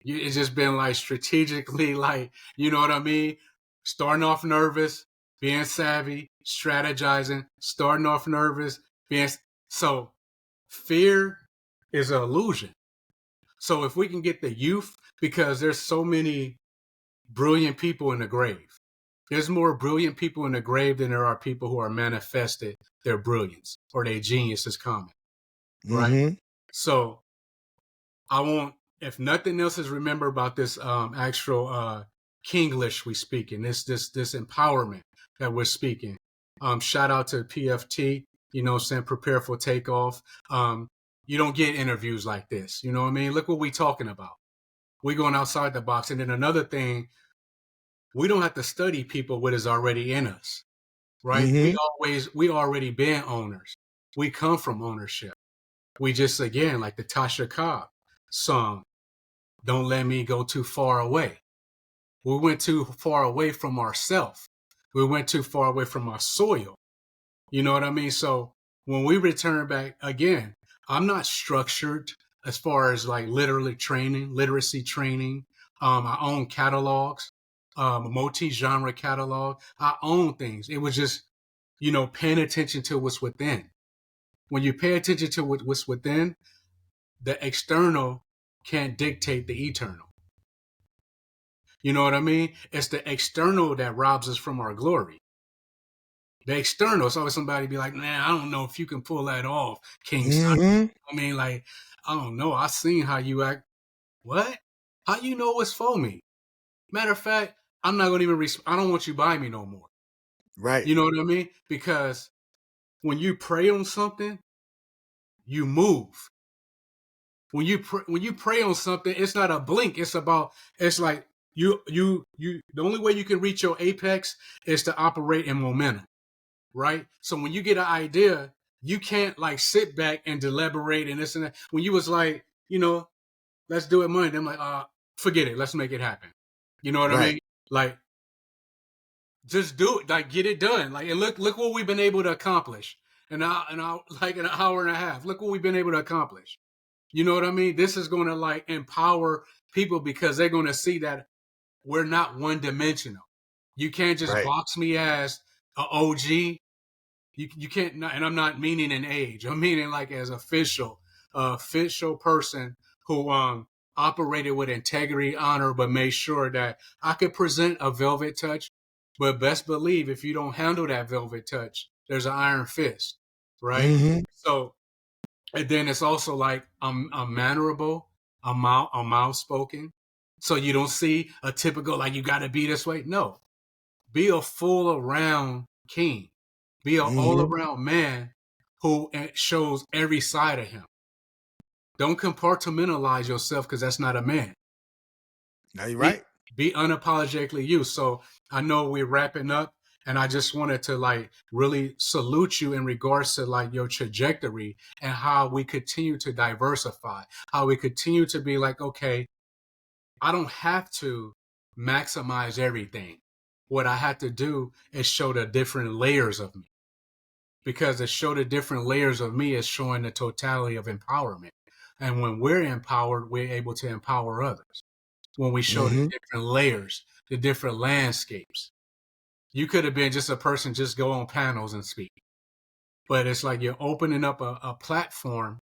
It's just been like strategically, like, you know what I mean? Starting off nervous, being savvy, strategizing, starting off nervous, so fear is an illusion. So if we can get the youth, because there's so many brilliant people in the grave. There's more brilliant people in the grave than there are people who are manifested their brilliance or their genius is common. Right? So I want, if nothing else is remember about this actual Kinglish we speak in, this empowerment that we're speaking. Shout out to PFT, prepare for takeoff. You don't get interviews like this. You know what I mean? Look what we talking about. We going outside the box. And then another thing, we don't have to study people what is already in us, right? We already been owners. We come from ownership. We just, again, like the Tasha Cobb song, Don't Let Me Go Too Far Away. We went too far away from ourselves. We went too far away from our soil. You know what I mean? So when we return back, again, I'm not structured as far as like literacy training. I own catalogs, multi-genre catalog. I own things. It was just, paying attention to what's within. When you pay attention to what's within, the external can't dictate the eternal. You know what I mean? It's the external that robs us from our glory. The external, it's always somebody be like, man, I don't know if you can pull that off, King Simon. I mean, like, I don't know. I seen how you act. What? How you know what's for me? Matter of fact, I'm not going to even, I don't want you by me no more. Right. You know what I mean? Because when you pray on something, you move. When you pray on something, it's not a blink. It's like the only way you can reach your apex is to operate in momentum. Right? So when you get an idea, you can't like sit back and deliberate and this and that. When you was like, let's do it Monday, I'm like, forget it. Let's make it happen. You know what I mean? Like, just do it. Like, get it done. Like, and look what we've been able to accomplish. Like an hour and a half. Look what we've been able to accomplish. You know what I mean? This is going to like empower people because they're going to see that we're not one dimensional. You can't just box me as a OG, you can't, and I'm not meaning an age. I'm meaning like as official person who operated with integrity, honor, but made sure that I could present a velvet touch. But best believe if you don't handle that velvet touch, there's an iron fist, right? Mm-hmm. So, and then it's also like I'm mannerable, I'm mild spoken. So you don't see a typical like you got to be this way. No, be a full around king. Be an all Mm-hmm. around man who shows every side of him. Don't compartmentalize yourself because that's not a man. Now you're right. Be unapologetically you. So I know we're wrapping up, and I just wanted to like really salute you in regards to like your trajectory and how we continue to diversify, how we continue to be like, okay, I don't have to maximize everything. What I have to do is show the different layers of me. Because to show the different layers of me is showing the totality of empowerment. And when we're empowered, we're able to empower others. When we show the different layers, the different landscapes. You could have been just a person, just go on panels and speak. But it's like you're opening up a platform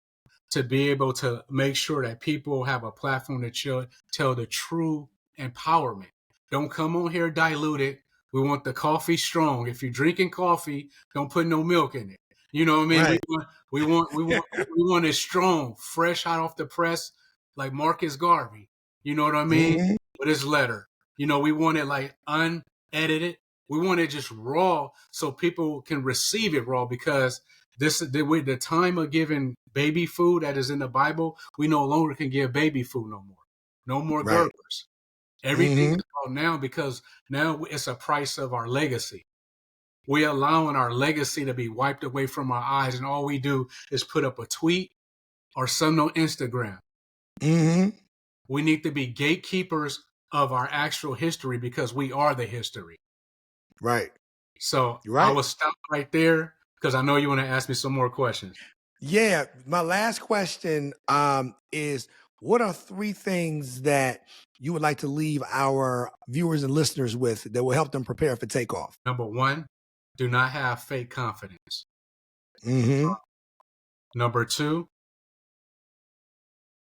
to be able to make sure that people have a platform to tell the true empowerment. Don't come on here diluted. We want the coffee strong. If you're drinking coffee, don't put no milk in it. You know what I mean? Right. We want it strong, fresh out off the press, like Marcus Garvey. You know what I mean? Mm-hmm. With his letter. You know, we want it like unedited. We want it just raw so people can receive it raw because the time of giving baby food that is in the Bible, we no longer can give baby food no more. No more Right. gurglers. Everything is about now because now it's a price of our legacy. We're allowing our legacy to be wiped away from our eyes, and all we do is put up a tweet or something on Instagram. Mm-hmm. We need to be gatekeepers of our actual history because we are the history. Right. So Right. I will stop right there because I know you want to ask me some more questions. Yeah. My last question is, what are 3 things that you would like to leave our viewers and listeners with that will help them prepare for takeoff? Number 1, do not have fake confidence. Mm-hmm. Number 2,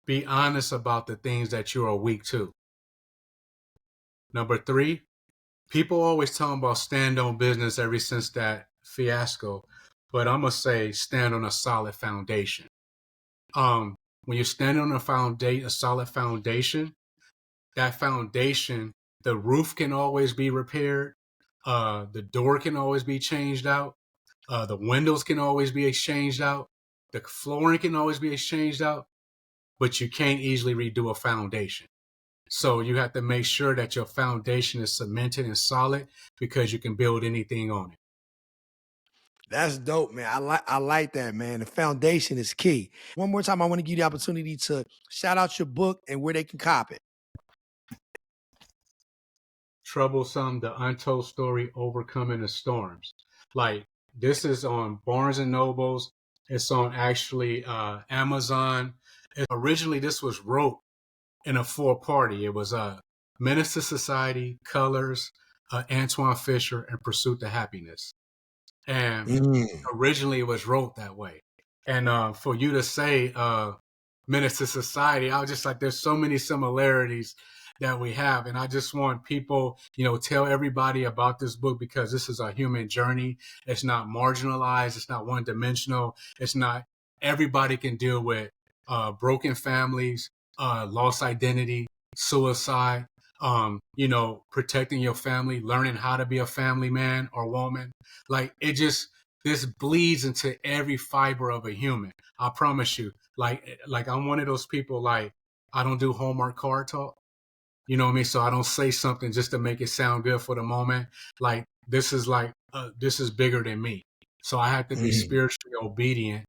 be honest about the things that you are weak to. Number 3, people always talking about stand on business ever since that fiasco, but I'm going to say stand on a solid foundation. When you stand on a solid foundation, that foundation, the roof can always be repaired. The door can always be changed out. The windows can always be exchanged out. The flooring can always be exchanged out, but you can't easily redo a foundation. So you have to make sure that your foundation is cemented and solid because you can build anything on it. That's dope, man. I like that, man. The foundation is key. One more time, I want to give you the opportunity to shout out your book and where they can cop it. Troublesome, the Untold Story, Overcoming the Storms. Like, this is on Barnes and Nobles. It's on actually Amazon. Originally, this was wrote in a 4-party. It was Menace to Society, Colors, Antoine Fisher, and Pursuit to Happiness. And originally, it was wrote that way. And for you to say Menace to Society, I was just like, there's so many similarities that we have. And I just want people, tell everybody about this book because this is a human journey. It's not marginalized. It's not one dimensional. It's not, everybody can deal with broken families, lost identity, suicide, protecting your family, learning how to be a family man or woman. Like this bleeds into every fiber of a human. I promise you, like I'm one of those people, like I don't do Hallmark card talk. You know what I mean? So I don't say something just to make it sound good for the moment. Like this is bigger than me. So I have to be spiritually obedient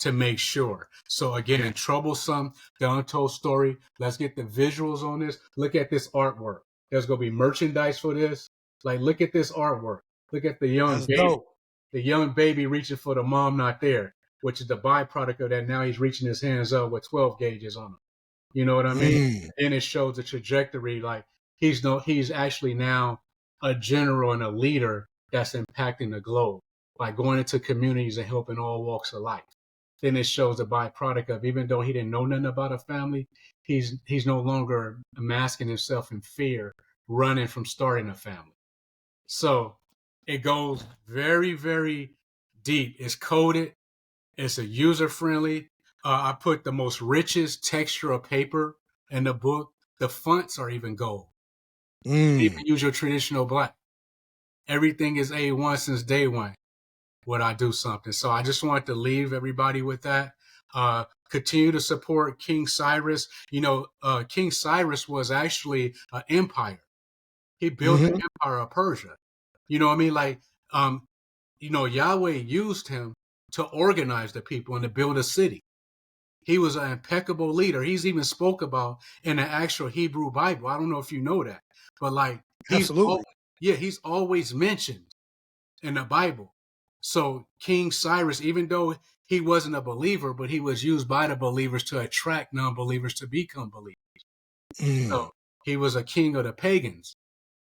to make sure. So again, in Troublesome, the Untold Story, let's get the visuals on this. Look at this artwork. There's going to be merchandise for this. Like, look at this artwork. Look at the young baby. Dope. The young baby reaching for the mom not there, which is the byproduct of that. Now he's reaching his hands up with 12 gauges on him. You know what I mean? And it shows the trajectory. Like he's actually now a general and a leader that's impacting the globe by going into communities and helping all walks of life. Then it shows the byproduct of, even though he didn't know nothing about a family, he's no longer masking himself in fear, running from starting a family. So it goes very, very deep. It's coded. It's a user friendly. I put the most richest texture of paper in the book. The fonts are even gold. You even use your traditional black. Everything is A1 since day one when I do something. So I just wanted to leave everybody with that. Continue to support King Cyrus. King Cyrus was actually an empire. He built an empire of Persia. You know what I mean? Like, Yahweh used him to organize the people and to build a city. He was an impeccable leader. He's even spoke about in the actual Hebrew Bible. I don't know if you know that, but like he's always mentioned in the Bible. So King Cyrus, even though he wasn't a believer, but he was used by the believers to attract non-believers to become believers. So he was a king of the pagans.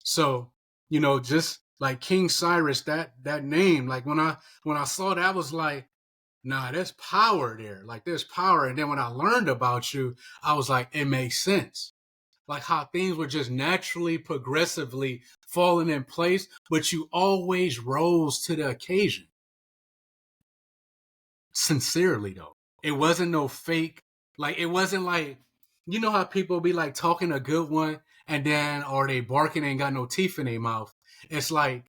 So, just like King Cyrus, that name, like when I saw that, I was like, nah, there's power there. Like there's power. And then when I learned about you, I was like, it makes sense. Like how things were just naturally, progressively falling in place, but you always rose to the occasion. Sincerely though. It wasn't no fake. Like it wasn't like, you know how people be like talking a good one and then, or they barking and ain't got no teeth in their mouth. It's like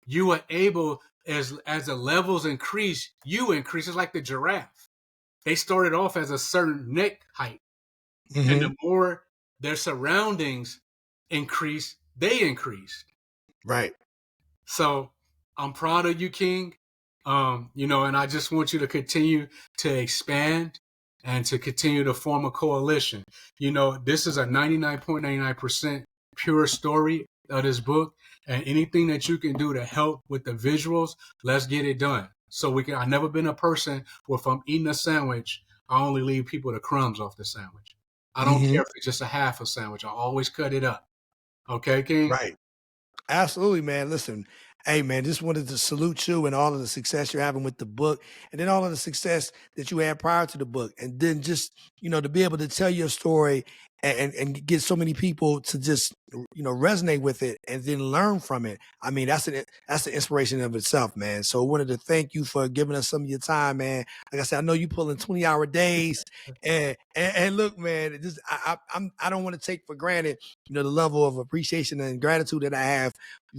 you were able, as the levels increase, you increase. It's like the giraffe. They started off as a certain neck height. And the more their surroundings increase, they increased. Right. So I'm proud of you, King. And I just want you to continue to expand and to continue to form a coalition. This is a 99.99% pure story of this book, and anything that you can do to help with the visuals, let's get it done. So I've never been a person where if I'm eating a sandwich, I only leave people the crumbs off the sandwich. I don't care if it's just a half a sandwich. I always cut it up. Okay, King? Right. Absolutely, man. Listen, hey, man, just wanted to salute you and all of the success you're having with the book, and then all of the success that you had prior to the book. And then just, to be able to tell your story and get so many people to just, resonate with it and then learn from it. I mean, that's an inspiration of itself, man. So I wanted to thank you for giving us some of your time, man. Like I said, I know you pulling 20-hour days, and look, man, I don't want to take for granted, the level of appreciation and gratitude that I have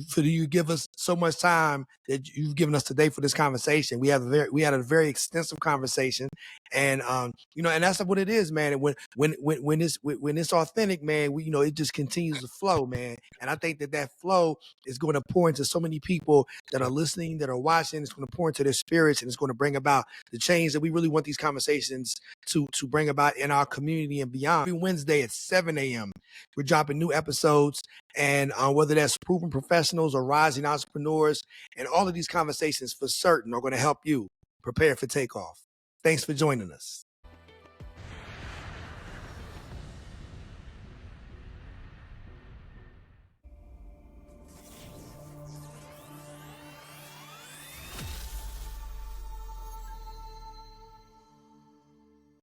for you give us so much time that you've given us today for this conversation. We had a very extensive conversation, and and that's what it is, man. And when it's authentic, man, it just continues to flow, man. And I think that flow is going to pour into so many people that are listening, that are watching. It's going to pour into their spirits, and it's going to bring about the change that we really want these conversations to bring about in our community and beyond. Every Wednesday at 7 a.m. we're dropping new episodes, and whether that's proven professionals or rising entrepreneurs, and all of these conversations for certain are going to help you prepare for takeoff. Thanks for joining us.